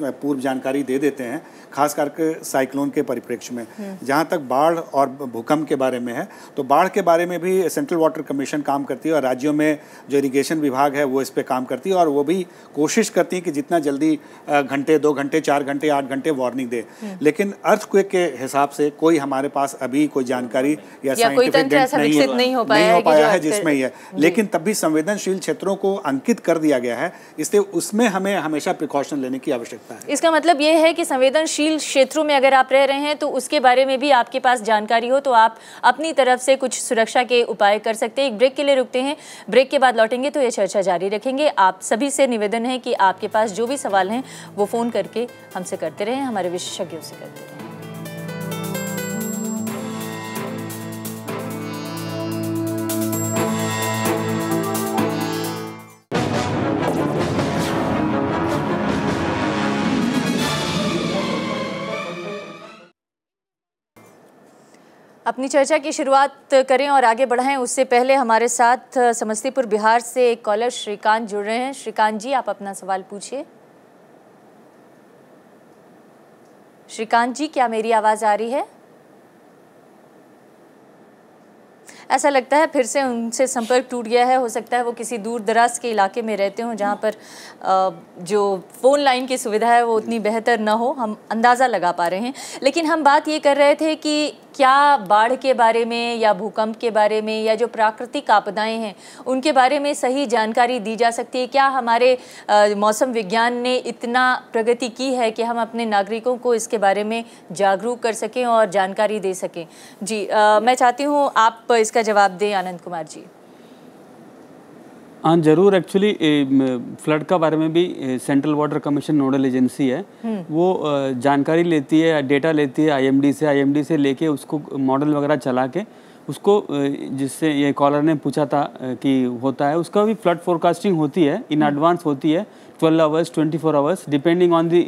[SPEAKER 3] पूर्व जानकारी दे देते हैं, खास करके साइक्लोन के परिप्रेक्ष्य में। जहाँ तक बाढ़ और भूकंप के बारे में है, तो बाढ़ के बारे में भी सेंट्रल वाटर कमीशन काम करती है और राज्यों में जो इरिगेशन विभाग है वो इस पर काम करती है और वो भी कोशिश करती है कि जितना जल्दी घंटे, 2 घंटे, 4 घंटे, 8 घंटे वार्निंग दे। लेकिन अर्थक्वेक के हिसाब से कोई हमारे पास अभी कोई जानकारी या साइंटिफिक नहीं हो पाया है जिसमें ही है। लेकिन तब भी संवेदनशील क्षेत्रों को अंकित कर दिया गया है, इसलिए उसमें हमें हमेशा प्रिकॉशन लेने की आवश्यकता है।
[SPEAKER 1] इसका मतलब ये है कि संवेदनशील क्षेत्रों में अगर आप रह रहे हैं तो उसके बारे में भी आपके पास जानकारी हो तो आप अपनी तरफ से कुछ सुरक्षा के उपाय कर सकते हैं। एक ब्रेक के लिए रुकते हैं, ब्रेक के बाद लौटेंगे तो ये चर्चा जारी रखेंगे। आप सभी से निवेदन है कि आपके पास जो भी सवाल हैं वो फ़ोन करके हमसे करते रहें, हमारे विशेषज्ञों से करते रहें। अपनी चर्चा की शुरुआत करें और आगे बढ़ाएं उससे पहले हमारे साथ समस्तीपुर बिहार से एक कॉलर श्रीकांत जुड़ रहे हैं। श्रीकांत जी, आप अपना सवाल पूछिए। श्रीकांत जी, क्या मेरी आवाज़ आ रही है? ऐसा लगता है फिर से उनसे संपर्क टूट गया है। हो सकता है वो किसी दूर दराज के इलाके में रहते हों जहाँ पर जो फ़ोन लाइन की सुविधा है वो उतनी बेहतर ना हो, हम अंदाज़ा लगा पा रहे हैं। लेकिन हम बात ये कर रहे थे कि क्या बाढ़ के बारे में या भूकंप के बारे में या जो प्राकृतिक आपदाएं हैं उनके बारे में सही जानकारी दी जा सकती है? क्या हमारे मौसम विज्ञान ने इतना प्रगति की है कि हम अपने नागरिकों को इसके बारे में जागरूक कर सकें और जानकारी दे सकें? जी, मैं चाहती हूँ आप इसका जवाब दें आनंद कुमार जी।
[SPEAKER 4] हाँ ज़रूर। एक्चुअली फ्लड का बारे में भी central water commission nodal agency है, वो जानकारी लेती है, डेटा लेती है आईएमडी से लेके उसको मॉडल वगैरह चला के उसको, जिससे ये कॉलर ने पूछा था कि होता है, उसका भी फ्लड फोरकास्टिंग होती है, इन एडवांस होती है, 12 hours 24 hours depending on the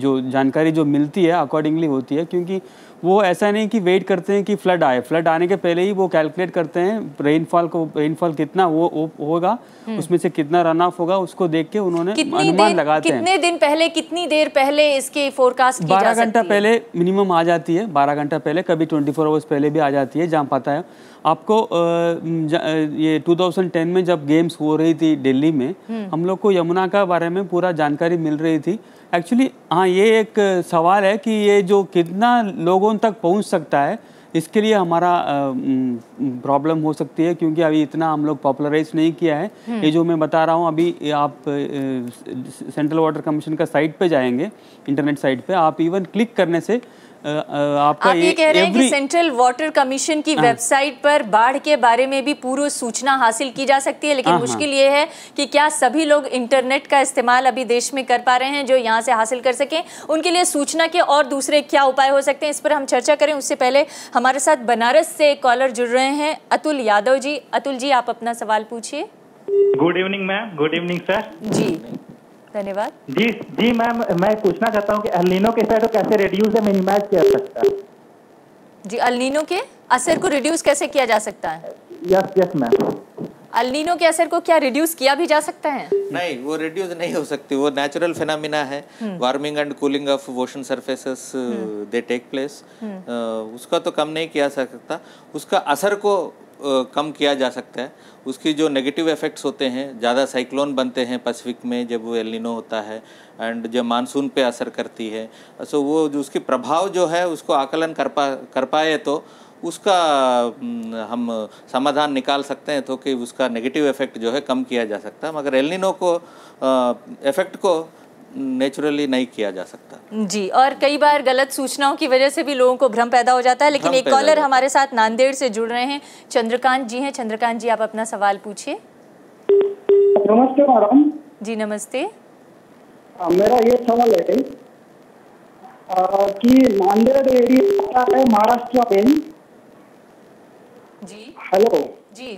[SPEAKER 4] जो जानकारी जो मिलती है अकॉर्डिंगली होती है। क्योंकि वो ऐसा नहीं कि वेट करते हैं कि फ्लड आए, फ्लड आने के पहले ही वो कैलकुलेट करते हैं रेनफॉल कितना वो होगा, उसमें से कितना रन ऑफ होगा, उसको देख के उन्होंने अनुमान लगाते हैं।
[SPEAKER 1] कितने दिन पहले, कितनी देर पहले इसकी फोरकास्ट की जा सकती है?
[SPEAKER 4] 12 घंटा पहले मिनिमम आ जाती है, 12 घंटा पहले, कभी 24 आवर्स पहले भी आ जाती है, जहाँ पता है आपको। ये 2010 में जब गेम्स हो रही थी दिल्ली में, हम लोग को यमुना का बारे में पूरा जानकारी मिल रही थी। एक्चुअली हाँ, ये एक सवाल है कि ये जो कितना लोगों तक पहुंच सकता है, इसके लिए हमारा प्रॉब्लम हो सकती है, क्योंकि अभी इतना हम लोग पॉपुलराइज नहीं किया है। ये जो मैं बता रहा हूँ अभी, आप सेंट्रल वाटर कमीशन का साइट पे जाएंगे, इंटरनेट साइट पे, आप इवन क्लिक करने से आपका
[SPEAKER 1] आप ये कह रहे हैं कि सेंट्रल वाटर कमीशन की वेबसाइट पर बाढ़ के बारे में भी पूर्व सूचना हासिल की जा सकती है। लेकिन मुश्किल ये है कि क्या सभी लोग इंटरनेट का इस्तेमाल अभी देश में कर पा रहे हैं जो यहाँ से हासिल कर सकें? उनके लिए सूचना के और दूसरे क्या उपाय हो सकते हैं, इस पर हम चर्चा करें। उससे पहले हमारे साथ बनारस से एक कॉलर जुड़ रहे हैं, अतुल यादव जी। अतुल जी, आप अपना सवाल पूछिए।
[SPEAKER 10] Good evening ma'am. Good evening sir
[SPEAKER 1] जी, धन्यवाद।
[SPEAKER 10] जी मैम, मैं पूछना चाहता हूँ कि एल नीनो के असर को कैसे रिड्यूस या मिनिमाइज किया जा सकता है?
[SPEAKER 1] जी, एल नीनो के असर को रिड्यूस कैसे किया जा सकता है?
[SPEAKER 10] Yes ma'am.
[SPEAKER 1] एल नीनो के असर को क्या रिड्यूस किया भी जा सकता है?
[SPEAKER 7] नहीं, वो रिड्यूस नहीं हो सकती, वो नेचुरल फिनोमिना है। Warming and cooling of ocean surfaces they take place. उसका तो कम नहीं किया जा सकता, उसका असर को कम किया जा सकता है। उसकी जो नेगेटिव इफेक्ट्स होते हैं, ज़्यादा साइक्लोन बनते हैं पैसिफिक में जब वो एल नीनो होता है, एंड जब मानसून पे असर करती है, सो वो जो उसकी प्रभाव जो है उसको आकलन कर पाए तो उसका हम समाधान निकाल सकते हैं, तो कि उसका नेगेटिव इफेक्ट जो है कम किया जा सकता है। मगर एल नीनो को इफेक्ट को नेचुरली नहीं किया जा सकता।
[SPEAKER 1] जी, और कई बार गलत सूचनाओं की वजह से भी लोगों को भ्रम पैदा हो जाता है। लेकिन एक कॉलर हमारे साथ नांदेड़ से जुड़ रहे हैं, चंद्रकांत जी हैं। चंद्रकांत जी, आप अपना सवाल पूछिए।
[SPEAKER 11] नमस्ते मैडम।
[SPEAKER 1] जी नमस्ते।
[SPEAKER 11] मेरा ये सवाल है कि नांदेड़ एरिया है महाराष्ट्र में।
[SPEAKER 1] जी
[SPEAKER 11] हेलो
[SPEAKER 1] जी।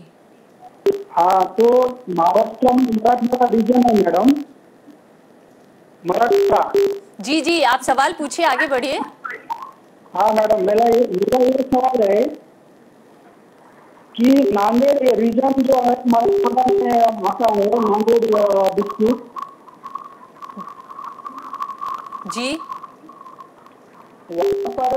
[SPEAKER 11] हाँ, तो महाराष्ट्र में मराठवाड़ा रीजन है मैडम, मराठवाड़ा।
[SPEAKER 1] जी जी, आप सवाल पूछिए, आगे बढ़िए।
[SPEAKER 11] हाँ मैडम, मेरा ये सवाल है कि नांदेड़ रीजन जो है मराठवाड़ा में आता है, नांदेड़ डिस्ट्रिक्ट।
[SPEAKER 1] जी,
[SPEAKER 11] वहाँ पर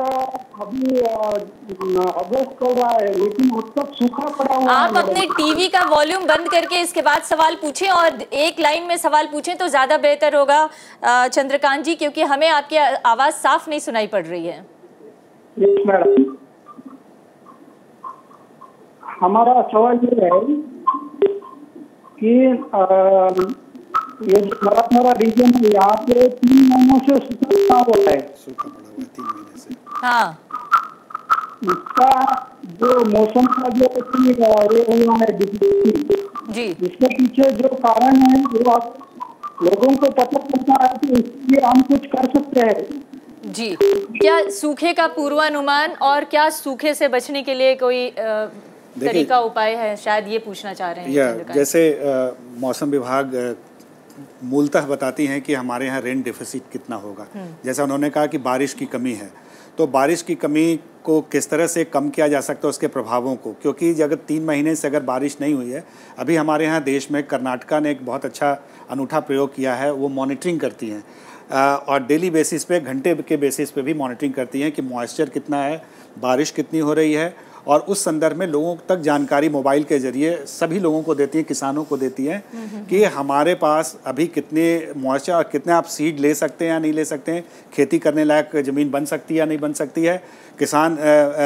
[SPEAKER 11] अभी अगस्त चल रहा है, लेकिन उस तक सूखा पड़ा हुआ है।
[SPEAKER 1] आप अपने टीवी का वॉल्यूम बंद करके इसके बाद सवाल पूछें, और एक लाइन में सवाल पूछें तो ज़्यादा बेहतर होगा चंद्रकांत जी, क्योंकि हमें आपकी आवाज़ साफ नहीं सुनाई पड़ रही है।
[SPEAKER 11] यस मैडम, हमारा सवाल ये है कि ये जो मराठवाड़ा रीजन है, यहाँ पे 3 महीनों से सूखा हुआ है।
[SPEAKER 3] सूखा पड़ा हुआ है 3 महीने से।
[SPEAKER 1] हाँ,
[SPEAKER 11] इसका जो मौसम का जो ये हुआ है
[SPEAKER 1] जी,
[SPEAKER 11] इसके पीछे जो कारण है वो आप लोगों को पता चलता है, तो इसलिए हम कुछ कर सकते हैं।
[SPEAKER 1] जी, क्या सूखे का पूर्वानुमान और क्या सूखे से बचने के लिए कोई तरीका उपाय है, शायद ये पूछना चाह रहे हैं?
[SPEAKER 3] जैसे मौसम विभाग मूलतः बताती हैं कि हमारे यहाँ रेन डेफिसिट कितना होगा। जैसा उन्होंने कहा कि बारिश की कमी है, तो बारिश की कमी को किस तरह से कम किया जा सकता है, उसके प्रभावों को, क्योंकि अगर 3 महीने से अगर बारिश नहीं हुई है, अभी हमारे यहाँ देश में कर्नाटका ने एक बहुत अच्छा अनूठा प्रयोग किया है, वो मॉनिटरिंग करती हैं और डेली बेसिस पे, घंटे के बेसिस पे भी मॉनिटरिंग करती हैं कि मॉइस्चर कितना है, बारिश कितनी हो रही है, और उस संदर्भ में लोगों तक जानकारी मोबाइल के जरिए सभी लोगों को देती है, किसानों को देती हैं कि हमारे पास अभी कितने मॉइस्चर और कितने आप सीड ले सकते हैं या नहीं ले सकते हैं, खेती करने लायक ज़मीन बन सकती है या नहीं बन सकती है, किसान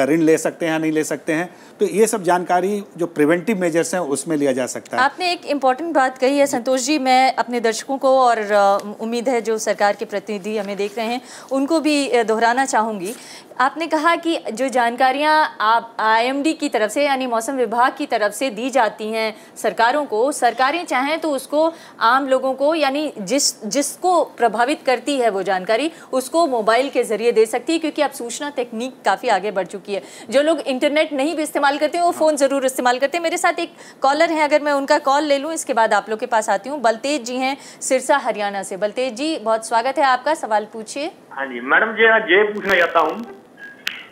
[SPEAKER 3] ऋण ले सकते हैं या नहीं ले सकते हैं। तो ये सब जानकारी जो प्रिवेंटिव मेजर्स हैं उसमें लिया जा सकता है।
[SPEAKER 1] आपने एक इम्पॉर्टेंट बात कही है संतोष जी, मैं अपने दर्शकों को और उम्मीद है जो सरकार के प्रतिनिधि हमें देख रहे हैं उनको भी दोहराना चाहूँगी। आपने कहा कि जो जानकारियाँ आप IMD की तरफ से यानी मौसम विभाग की तरफ से दी जाती हैं सरकारों को, सरकारें चाहें तो उसको आम लोगों को यानी जिसको प्रभावित करती है वो जानकारी उसको मोबाइल के ज़रिए दे सकती है, क्योंकि अब सूचना तकनीक काफ़ी आगे बढ़ चुकी है। जो लोग इंटरनेट नहीं भी इस्तेमाल करते हैं वो फ़ोन ज़रूर इस्तेमाल करते हैं। मेरे साथ एक कॉलर है, अगर मैं उनका कॉल ले लूँ इसके बाद आप लोग के पास आती हूँ। बलतेज जी हैं सिरसा हरियाणा से। बलतेज जी बहुत स्वागत है आपका, सवाल पूछिए।
[SPEAKER 12] हाँ जी मैडम जी, ये पूछना चाहता हूँ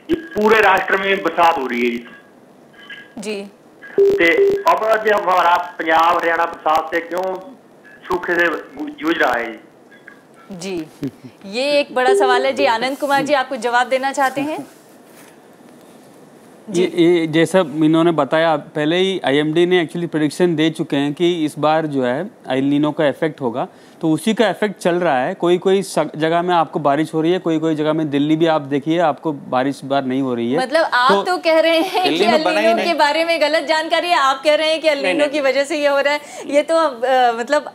[SPEAKER 12] कि पूरे राष्ट्र में बरसात हो रही है
[SPEAKER 1] जी,
[SPEAKER 12] ते अब जो हमारा पंजाब हरियाणा बरसात से क्यों सूखे से जूझ रहा है
[SPEAKER 1] जी? ये एक बड़ा सवाल है जी। आनंद कुमार जी आप कुछ जवाब देना चाहते हैं?
[SPEAKER 4] ये जैसा इन्होंने बताया पहले ही IMD ने एक्चुअली प्रेडिक्शन दे चुके हैं कि इस बार जो है एल नीनो का इफेक्ट होगा, तो उसी का इफेक्ट चल रहा है। कोई कोई जगह में आपको बारिश हो रही है, कोई कोई जगह में दिल्ली भी आप देखिए आपको बारिश बार नहीं हो रही है।
[SPEAKER 1] मतलब आप तो कह रहे हैं कि एल नीनो के बारे में गलत जानकारी है, आप कह रहे हैं कि एल नीनो की वजह से ये हो रहा है। ये तो मतलब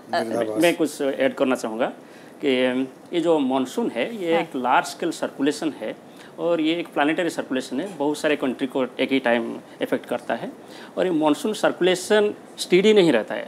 [SPEAKER 5] मैं कुछ ऐड करना चाहूँगा कि ये जो मानसून है ये एक लार्ज स्केल सर्कुलेशन है और ये एक प्लानिटरी सर्कुलेशन है, बहुत सारे कंट्री को एक ही टाइम इफेक्ट करता है। और ये मानसून सर्कुलेशन स्टीडी नहीं रहता है,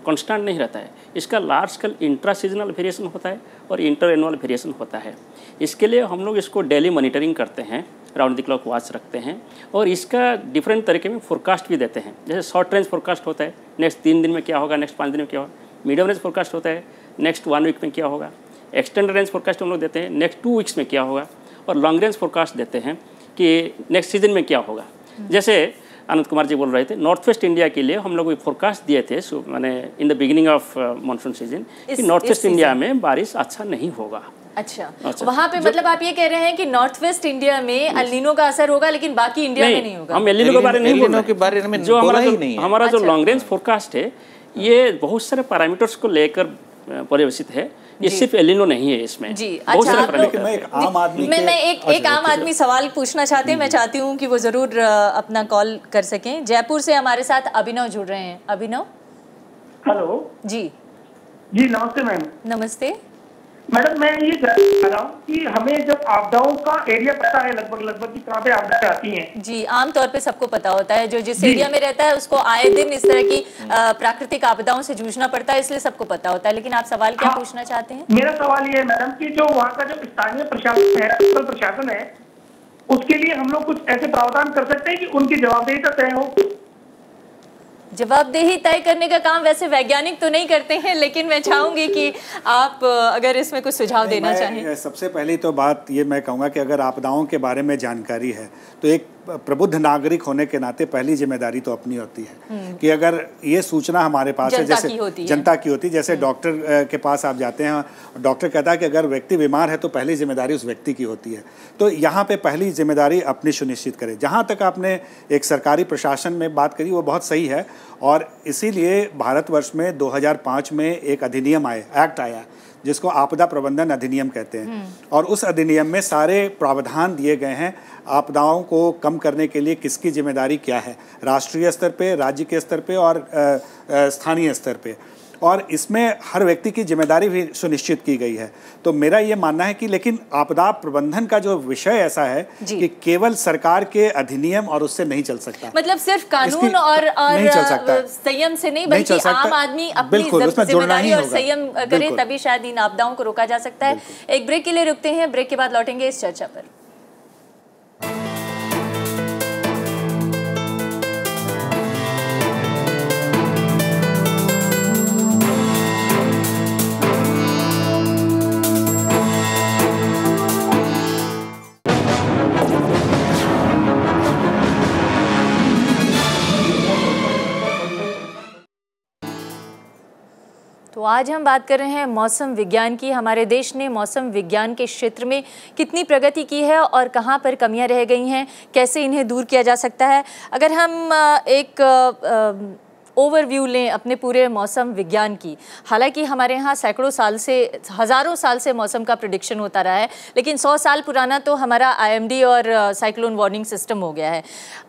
[SPEAKER 5] कांस्टेंट नहीं रहता है। इसका large scale intra seasonal variation होता है और इंटर एनुअल वेरिएशन होता है। इसके लिए हम लोग इसको डेली मॉनिटरिंग करते हैं, राउंड द क्लॉक वॉच रखते हैं और इसका डिफरेंट तरीके में फोरकास्ट भी देते हैं। जैसे शॉर्ट रेंज फोरकास्ट होता है, नेक्स्ट 3 दिन में क्या होगा, नेक्स्ट 5 दिन में क्या होगा। मीडियम रेंज फोरकास्ट होता है, नेक्स्ट 1 वीक में क्या होगा। एक्सटेंड रेंज फोरकास्ट हम लोग देते हैं, नेक्स्ट 2 वीक्स में क्या होगा। और लॉन्ग रेंज फोरकास्ट देते हैं कि नेक्स्ट सीजन में क्या होगा। जैसे आनंद कुमार जी बोल रहे थे, नॉर्थ वेस्ट इंडिया के लिए हम लोग फोरकास्ट दिए थे मैंने in the beginning of monsoon season कि नॉर्थ वेस्ट इंडिया में बारिश अच्छा नहीं होगा।
[SPEAKER 1] अच्छा, वहाँ पे मतलब आप ये कह रहे हैं कि नॉर्थ वेस्ट इंडिया में एल नीनो का असर होगा लेकिन बाकी इंडिया में नहीं होगा।
[SPEAKER 5] हम एल नीनो के बारे में नहीं बोल रहे हैं, जो हमारा जो लॉन्ग रेंज फोरकास्ट है ये बहुत सारे पैरामीटर्स को लेकर पर्यवेसित है, ये सिर्फ एल नीनो नहीं है इसमें
[SPEAKER 1] जी।
[SPEAKER 5] बहुत
[SPEAKER 1] अच्छा,
[SPEAKER 5] सारे पैरामीटर।
[SPEAKER 1] मैं एक आम आदमी सवाल पूछना चाहते हैं, मैं चाहती हूँ कि वो जरूर अपना कॉल कर सकें। जयपुर से हमारे साथ अभिनव जुड़ रहे हैं। अभिनव
[SPEAKER 11] हेलो
[SPEAKER 1] जी।
[SPEAKER 11] जी नमस्ते मैम।
[SPEAKER 1] नमस्ते
[SPEAKER 11] मैडम, मैं ये जानना रहा हूँ कि हमें जब आपदाओं का एरिया पता है लगभग कि कहाँ पे आपदाएं आती हैं?
[SPEAKER 1] जी, आमतौर पे सबको पता होता है, जो जिस एरिया में रहता है उसको आए दिन इस तरह की प्राकृतिक आपदाओं से जूझना पड़ता है, इसलिए सबको पता होता है। लेकिन आप सवाल क्या पूछना चाहते हैं?
[SPEAKER 11] मेरा सवाल ये है मैडम कि जो वहाँ का जो स्थानीय प्रशासन है, लोकल प्रशासन है, उसके लिए हम लोग कुछ ऐसे प्रावधान कर सकते हैं कि उनकी जवाबदेही का तय हो।
[SPEAKER 1] जवाबदेही तय करने का काम वैसे वैज्ञानिक तो नहीं करते हैं, लेकिन मैं चाहूंगी कि आप अगर इसमें कुछ सुझाव देना चाहें।
[SPEAKER 3] सबसे पहली तो बात ये मैं कहूँगा कि अगर आपदाओं के बारे में जानकारी है तो एक प्रबुद्ध नागरिक होने के नाते पहली जिम्मेदारी तो अपनी होती है कि अगर ये सूचना हमारे पास है, जैसे जनता की होती है, जैसे डॉक्टर के पास आप जाते हैं, डॉक्टर कहता है कि अगर व्यक्ति बीमार है तो पहली जिम्मेदारी उस व्यक्ति की होती है। तो यहाँ पे पहली जिम्मेदारी अपनी सुनिश्चित करें। जहाँ तक आपने एक सरकारी प्रशासन में बात करी वो बहुत सही है और इसीलिए भारतवर्ष में 2005 में एक अधिनियम एक्ट आया जिसको आपदा प्रबंधन अधिनियम कहते हैं और उस अधिनियम में सारे प्रावधान दिए गए हैं आपदाओं को कम करने के लिए किसकी जिम्मेदारी क्या है, राष्ट्रीय स्तर पे, राज्य के स्तर पे और स्थानीय स्तर पे, और इसमें हर व्यक्ति की जिम्मेदारी भी सुनिश्चित की गई है। तो मेरा ये मानना है कि लेकिन आपदा प्रबंधन का जो विषय ऐसा है कि केवल सरकार के अधिनियम और उससे नहीं चल सकता,
[SPEAKER 1] मतलब सिर्फ कानून और संयम से नहीं बल्कि आम आदमी अपनी जिम्मेदारी और संयम करे तभी शायद इन आपदाओं को रोका जा सकता है। एक ब्रेक के लिए रुकते हैं, ब्रेक के बाद लौटेंगे इस चर्चा पर। तो आज हम बात कर रहे हैं मौसम विज्ञान की। हमारे देश ने मौसम विज्ञान के क्षेत्र में कितनी प्रगति की है और कहाँ पर कमियां रह गई हैं, कैसे इन्हें दूर किया जा सकता है। अगर हम एक ओवरव्यू लें अपने पूरे मौसम विज्ञान की, हालांकि हमारे यहाँ सैकड़ों साल से, हज़ारों साल से मौसम का प्रेडिक्शन होता रहा है, लेकिन 100 साल पुराना तो हमारा IMD और साइक्लोन वार्निंग सिस्टम हो गया है।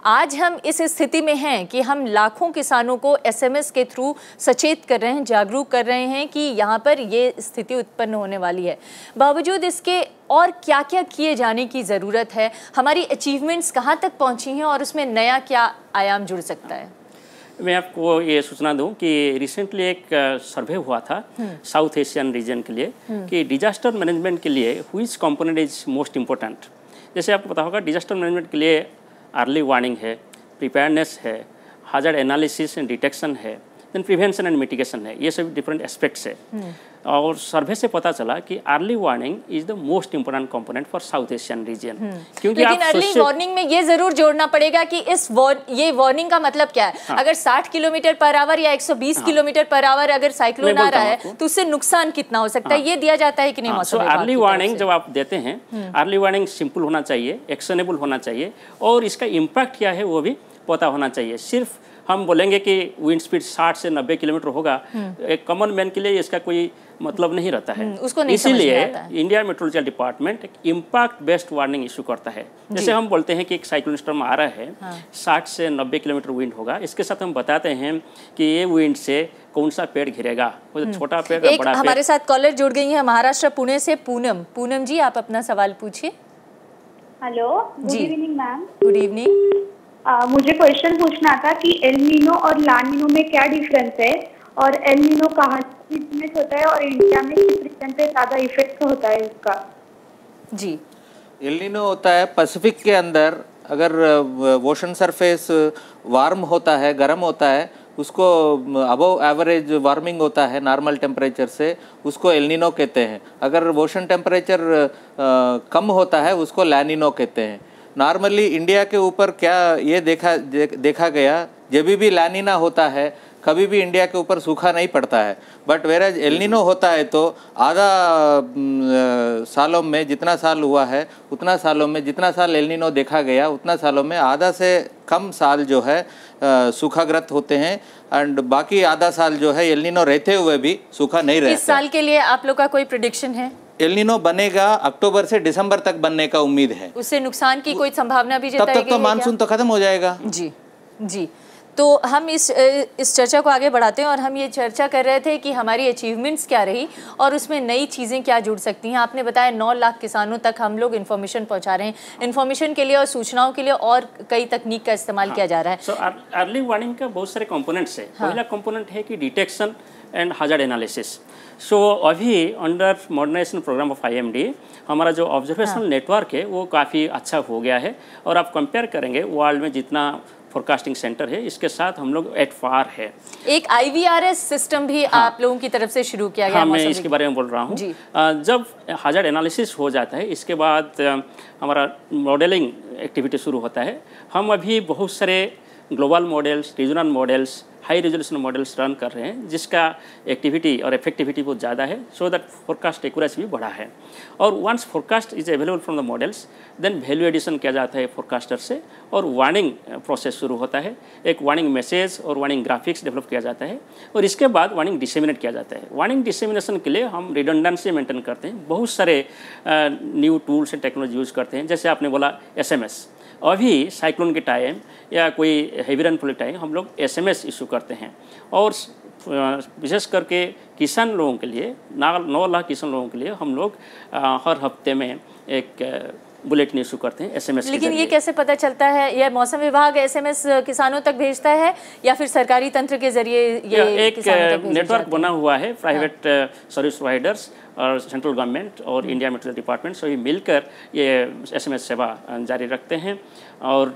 [SPEAKER 1] आज हम इस स्थिति में हैं कि हम लाखों किसानों को SMS के थ्रू सचेत कर रहे हैं, जागरूक कर रहे हैं कि यहाँ पर ये स्थिति उत्पन्न होने वाली है। बावजूद इसके और क्या क्या किए जाने की ज़रूरत है, हमारी अचीवमेंट्स कहाँ तक पहुँची हैं और उसमें नया क्या आयाम जुड़ सकता है।
[SPEAKER 5] मैं आपको ये सूचना दूं कि रिसेंटली एक सर्वे हुआ था साउथ एशियन रीजन के लिए कि डिजास्टर मैनेजमेंट के लिए which component is most important. जैसे आपको पता होगा डिजास्टर मैनेजमेंट के लिए अर्ली वार्निंग है, प्रिपेयरनेस है, हाजर्ड एनालिसिस एंड डिटेक्शन है, देन प्रिवेंशन एंड मिटिगेशन है, ये सब डिफरेंट एस्पेक्ट्स है। और सर्वे से पता चला कि early warning is the most important component for south Asian region. क्योंकि
[SPEAKER 1] लेकिन अर्ली वार्निंग में ये जरूर जोड़ना पड़ेगा कि ये वार्निंग का मतलब क्या है। हाँ। अगर 60 किलोमीटर पर आवर या 120 किलोमीटर पर आवर अगर साइक्लोन आ रहा है तो उससे नुकसान कितना हो सकता है, ये दिया जाता है कि नहीं मौसम विभाग?
[SPEAKER 5] अर्ली वार्निंग जब आप देते हैं, अर्ली वार्निंग सिंपल होना चाहिए, एक्शनेबल होना चाहिए और इसका इम्पैक्ट क्या है वो भी पता होना चाहिए। सिर्फ हम बोलेंगे कि विंड स्पीड 60 से 90 किलोमीटर होगा, एक कॉमन मैन के लिए इसका कोई मतलब नहीं रहता है। इसीलिए इंडिया मेट्रोलॉजिकल डिपार्टमेंट एक इम्पैक्ट बेस्ड वार्निंग इशू करता है। जैसे हम बोलते हैं कि एक साइक्लोन स्टॉर्म आ रहा है, 60 से 90 किलोमीटर विंड होगा, इसके साथ हम बताते हैं कि ये विंड से कौन सा पेड़ घिरेगा, छोटा पेड़ या बड़ा पेड़।
[SPEAKER 1] हमारे साथ कॉलर जुड़ गई है महाराष्ट्र पुणे से पूनम जी, आप अपना सवाल पूछिए।
[SPEAKER 13] Hello, good evening ma'am.
[SPEAKER 1] Good evening.
[SPEAKER 13] मुझे क्वेश्चन पूछना था कि एल नीनो और ला नीनो में क्या डिफरेंस है और एल नीनो कहाँ होता है और इंडिया में किस रीजन पे ज्यादा इफेक्ट होता है उसका? जी,
[SPEAKER 7] एल नीनो होता है पैसिफिक के अंदर, अगर ओशन सरफेस वार्म होता है, गर्म होता है, उसको अबव एवरेज वार्मिंग होता है नॉर्मल टेम्परेचर से, उसको एल नीनो कहते हैं। अगर ओशन टेम्परेचर कम होता है उसको ला नीनो कहते हैं। नॉर्मली इंडिया के ऊपर क्या ये देखा गया, जब भी ला नीना होता है कभी भी इंडिया के ऊपर सूखा नहीं पड़ता है, बट वेराज एल नीनो होता है तो आधा सालों में जितना साल हुआ है उतना सालों में, जितना साल एल नीनो देखा गया उतना सालों में आधा से कम साल जो है सूखाग्रस्त होते हैं एंड बाकी आधा साल जो है एल नीनो रहते हुए भी सूखा नहीं रहता।
[SPEAKER 1] इस साल के लिए आप लोग का कोई प्रेडिक्शन है?
[SPEAKER 7] एल नीनो बनेगा अक्टूबर से दिसंबर तक बनने का उम्मीद है।
[SPEAKER 1] उससे नुकसान की कोई संभावना भी जताई गई है?
[SPEAKER 7] तब तक तो मानसून तो खत्म हो जाएगा।
[SPEAKER 1] जी। तो हम इस चर्चा को आगे बढ़ाते हैं और हम ये चर्चा कर रहे थे कि हमारी अचीवमेंट्स क्या रही और उसमें नई चीज़ें क्या जुड़ सकती हैं। आपने बताया 9 लाख किसानों तक हम लोग इन्फॉर्मेशन पहुंचा रहे हैं। इन्फॉर्मेशन के लिए और सूचनाओं के लिए और कई तकनीक का इस्तेमाल किया जा रहा है।
[SPEAKER 5] सो अर्ली वार्निंग का बहुत सारे कंपोनेंट्स है। पहला कंपोनेंट है कि detection and hazard analysis. So अभी under modernisation programme of IMD हमारा जो ऑब्जर्वेशनल नेटवर्क है वो काफ़ी अच्छा हो गया है और आप कंपेयर करेंगे वर्ल्ड में जितना फोरकास्टिंग सेंटर है इसके साथ हम लोग एट फार है। एक
[SPEAKER 1] IVRS सिस्टम भी आप लोगों की तरफ से शुरू किया गया।
[SPEAKER 5] हाँ, मैं इसके बारे में बोल रहा हूँ। जब हाजर्ड एनालिसिस हो जाता है इसके बाद हमारा मॉडलिंग एक्टिविटी शुरू होता है। हम अभी बहुत सारे global models, regional models, high resolution models run कर रहे हैं जिसका एक्टिविटी और इफेक्टिविटी बहुत ज़्यादा है, सो दैट फोरकास्ट एक्यूरेसी भी बढ़ा है। और once forecast is available from the models then value addition किया जाता है फोरकास्टर से और वार्निंग प्रोसेस शुरू होता है। एक वार्निंग मैसेज और वार्निंग ग्राफिक्स डेवलप किया जाता है और इसके बाद वार्निंग डिसेमिनेट किया जाता है। वार्निंग डिसेमिनेशन के लिए हम रिडंडेंसी मेंटेन करते हैं, बहुत सारे new tools and technology use करते हैं। जैसे आपने बोला SMS, अभी साइक्लोन के टाइम या कोई हेवी रेनफॉल के टाइम हम लोग SMS इशू करते हैं और विशेष करके किसान लोगों के लिए 9 लाख किसान लोगों के लिए हम लोग हर हफ्ते में एक बुलेटिन इशू करते हैं SMS।
[SPEAKER 1] लेकिन ये कैसे पता चलता है? यह मौसम विभाग SMS किसानों तक भेजता है या फिर सरकारी तंत्र के जरिए ये
[SPEAKER 5] एक नेटवर्क बना हुआ है? प्राइवेट सर्विस प्रोवाइडर्स और सेंट्रल गवर्नमेंट और इंडिया मेट्रोलॉजिकल डिपार्टमेंट सभी मिलकर ये SMS सेवा जारी रखते हैं। और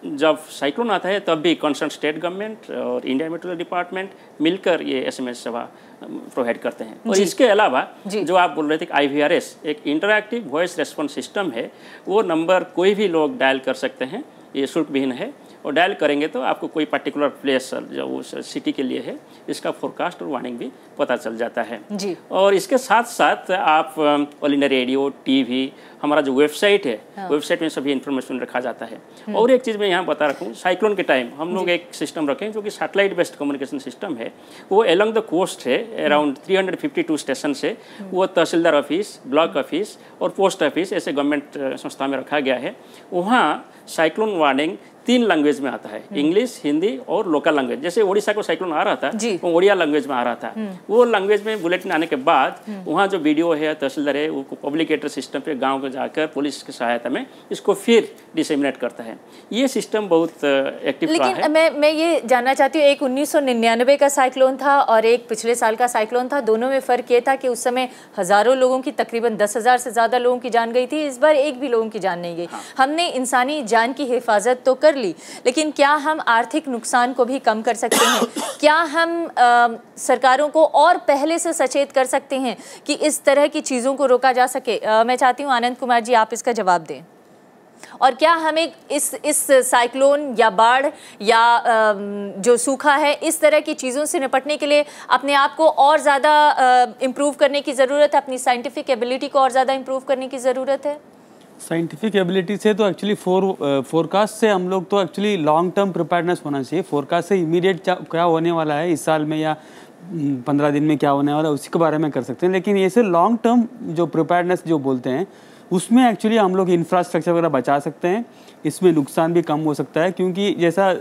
[SPEAKER 5] जब साइक्लोन आता है तब भी कंसर्न स्टेट गवर्नमेंट और इंडिया मेट्रोलॉजिकल डिपार्टमेंट मिलकर ये SMS सेवा प्रोवाइड करते हैं। और इसके अलावा जो आप बोल रहे थे IVRS एक इंटरैक्टिव वॉइस रेस्पॉन्स सिस्टम है, वो नंबर कोई भी लोग डायल कर सकते हैं, ये शुल्क विहीन है और डायल करेंगे तो आपको कोई पर्टिकुलर प्लेस जो उस सिटी के लिए है इसका फोरकास्ट और वार्निंग भी पता चल जाता है
[SPEAKER 1] जी।
[SPEAKER 5] और इसके साथ साथ आप ऑल इंडिया रेडियो, टीवी, हमारा जो वेबसाइट है, वेबसाइट में सभी इन्फॉर्मेशन रखा जाता है। और एक चीज़ मैं यहाँ बता रखूँ, साइक्लोन के टाइम हम लोग एक सिस्टम रखें जो कि सैटेलाइट बेस्ड कम्युनिकेशन सिस्टम है, वो एलॉन्ग द कोस्ट है, अराउंड 352 स्टेशन से वो तहसीलदार ऑफिस, ब्लॉक ऑफिस और पोस्ट ऑफिस ऐसे गवर्नमेंट संस्था में रखा गया है। वहाँ साइक्लोन वार्निंग 3 लैंग्वेज में आता है, इंग्लिश, हिंदी और लोकल लैंग्वेज। जैसे ओडिशा को साइक्लोन आ रहा था वो ओडिया लैंग्वेज में आ रहा था, वो लैंग्वेज में बुलेटिन आने के बाद वहाँ जो वीडियो है, तहसीलदार है, वो पब्लिकेटर सिस्टम पे गांव को जाकर पुलिस की सहायता में इसको फिर डिसेमिनेट करता है। ये सिस्टम बहुत एक्टिव रहा है।
[SPEAKER 1] लेकिन मैं ये जानना चाहती हूँ, एक 1999 का साइक्लोन था और एक पिछले साल का साइक्लोन था, दोनों में फ़र्क ये था कि उस समय हज़ारों लोगों की, तकरीबन 10,000 से ज़्यादा लोगों की जान गई थी। इस बार एक भी लोगों की जान नहीं गई। हमने इंसानी जान की हिफाजत तो कर ली, लेकिन क्या हम आर्थिक नुकसान को भी कम कर सकते हैं? क्या हम सरकारों को और पहले से सचेत कर सकते हैं कि इस तरह की चीज़ों को रोका जा सके? मैं चाहती हूँ आनंद कुमार जी आप इसका जवाब दें। और क्या हमें इस साइक्लोन या बाढ़ या जो सूखा है, इस तरह की चीज़ों से निपटने के लिए अपने आप को और ज़्यादा इम्प्रूव करने की ज़रूरत है? अपनी साइंटिफिक एबिलिटी को और ज़्यादा इम्प्रूव करने की ज़रूरत है?
[SPEAKER 4] साइंटिफिक एबिलिटी से तो एक्चुअली फोरकास्ट से हम लोग तो एक्चुअली लॉन्ग टर्म प्रिपेयर्डनेस होना चाहिए। फोरकास्ट से इमीडिएट क्या होने वाला है इस साल में या 15 दिन में क्या होने वाला है उसी के बारे में कर सकते हैं, लेकिन ये से लॉन्ग टर्म जो प्रिपेयर्डनेस जो बोलते हैं उसमें एक्चुअली हम लोग इंफ्रास्ट्रक्चर वगैरह बचा सकते हैं, इसमें नुकसान भी कम हो सकता है। क्योंकि जैसा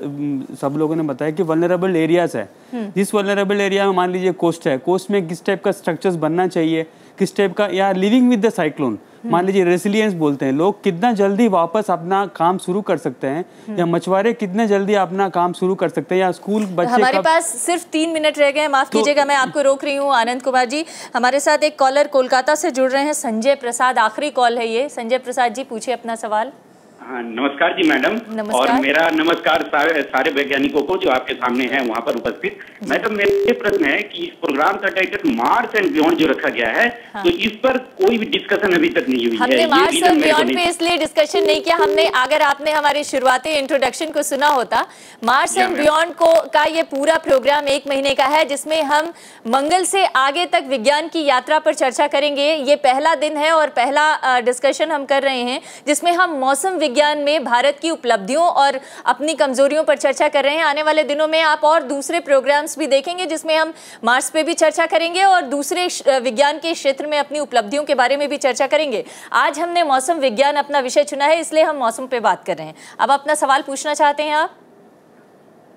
[SPEAKER 4] सब लोगों ने बताया कि वल्नरेबल एरियाज है, जिस वल्नरेबल एरिया में मान लीजिए कोस्ट है, कोस्ट में किस टाइप का स्ट्रक्चर्स बनना चाहिए, किस टाइप का, या लिविंग विद द साइक्लोन, मान लीजिए रेसिलियंस बोलते हैं, लोग कितना जल्दी वापस अपना काम शुरू कर सकते हैं, या मछुआरे कितने जल्दी अपना काम शुरू कर सकते हैं, या स्कूल बच्चे।
[SPEAKER 1] हमारे पास सिर्फ 3 मिनट रह गए, माफ कीजिएगा मैं आपको रोक रही हूँ आनंद कुमार जी। हमारे साथ एक कॉलर कोलकाता से जुड़ रहे हैं, संजय प्रसाद, आखिरी कॉल है ये। संजय प्रसाद जी पूछिए अपना सवाल।
[SPEAKER 14] हाँ, नमस्कार जी मैडम। और मेरा नमस्कार सारे वैज्ञानिकों को जो आपके सामने हैं वहाँ पर उपस्थित। मैडम मेरे प्रश्न है कि इस प्रोग्राम का टाइटल मार्स एंड बियॉन्ड जो रखा गया है, तो इस पर कोई भी डिस्कशन अभी तक नहीं हुई है।
[SPEAKER 1] हमने मार्स एंड बियॉन्ड पे इसलिए डिस्कशन नहीं किया, हमने, अगर आपने हमारे शुरुआती इंट्रोडक्शन को सुना होता, मार्स एंड बियॉन्ड का ये पूरा प्रोग्राम 1 महीने का है जिसमें हम मंगल से आगे तक विज्ञान की यात्रा पर चर्चा करेंगे। ये पहला दिन है और पहला डिस्कशन हम कर रहे हैं जिसमें हम मौसम विज्ञान में भारत की उपलब्धियों और अपनी कमजोरियों पर चर्चा कर रहे हैं। आने वाले दिनों में आप और दूसरे प्रोग्राम्स भी देखेंगे जिसमें हम मार्स पे भी चर्चा करेंगे और दूसरे विज्ञान के क्षेत्र में अपनी उपलब्धियों के बारे में भी चर्चा करेंगे। आज हमने मौसम विज्ञान अपना विषय चुना है, इसलिए हम मौसम पे बात कर रहे हैं। अब अपना सवाल पूछना चाहते हैं आप?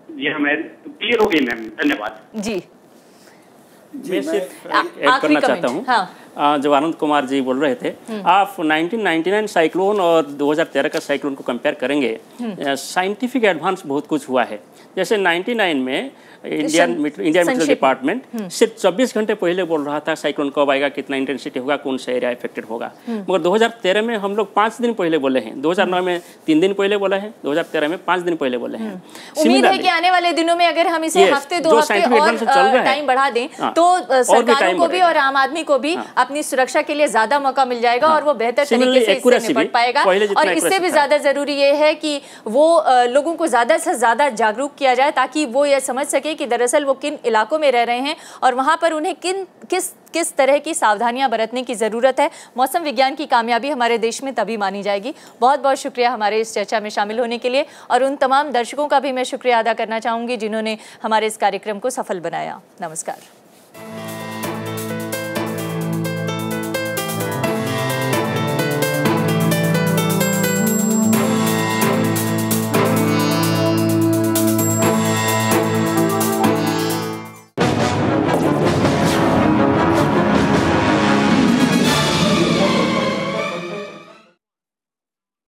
[SPEAKER 14] जी हमें क्लियर हो गई मैम, धन्यवाद
[SPEAKER 1] जी।
[SPEAKER 5] मैं सिर्फ ऐड करना चाहता हूँ। जो आनंद कुमार जी बोल रहे थे, आप 1999 साइक्लोन और 2013 का साइक्लोन को कंपेयर करेंगे, साइंटिफिक एडवांस बहुत कुछ हुआ है। जैसे 99 में इंडिया मेट्रो डिपार्टमेंट सिर्फ 24 घंटे पहले बोल रहा था साइक्लोन कब आएगा, कितना इंटेंसिटी होगा, कौन सा एरिया इफेक्टेड होगा। मगर 2013 में हम लोग 5 दिन पहले बोले हैं, 2009 में 3 दिन पहले बोला है, 2013 में 5 दिन पहले बोले हैं।
[SPEAKER 1] उम्मीद है कि आने वाले दिनों में अगर हम इसे हफ्ते 2 हफ्ते और टाइम बढ़ा दें तो सरकारों को भी और आम आदमी को भी अपनी सुरक्षा के लिए ज्यादा मौका मिल जाएगा और वो बेहतर तरीके से इससे निपट पाएगा। और इससे भी ज्यादा जरूरी ये है कि वो लोगों को ज्यादा से ज्यादा जागरूक किया जाए ताकि वो ये समझ सके कि दरअसल वो किन इलाकों में रह रहे हैं और वहां पर उन्हें किस तरह की सावधानियां बरतने की ज़रूरत है। मौसम विज्ञान की कामयाबी हमारे देश में तभी मानी जाएगी। बहुत बहुत शुक्रिया हमारे इस चर्चा में शामिल होने के लिए और उन तमाम दर्शकों का भी मैं शुक्रिया अदा करना चाहूँगी जिन्होंने हमारे इस कार्यक्रम को सफल बनाया। नमस्कार।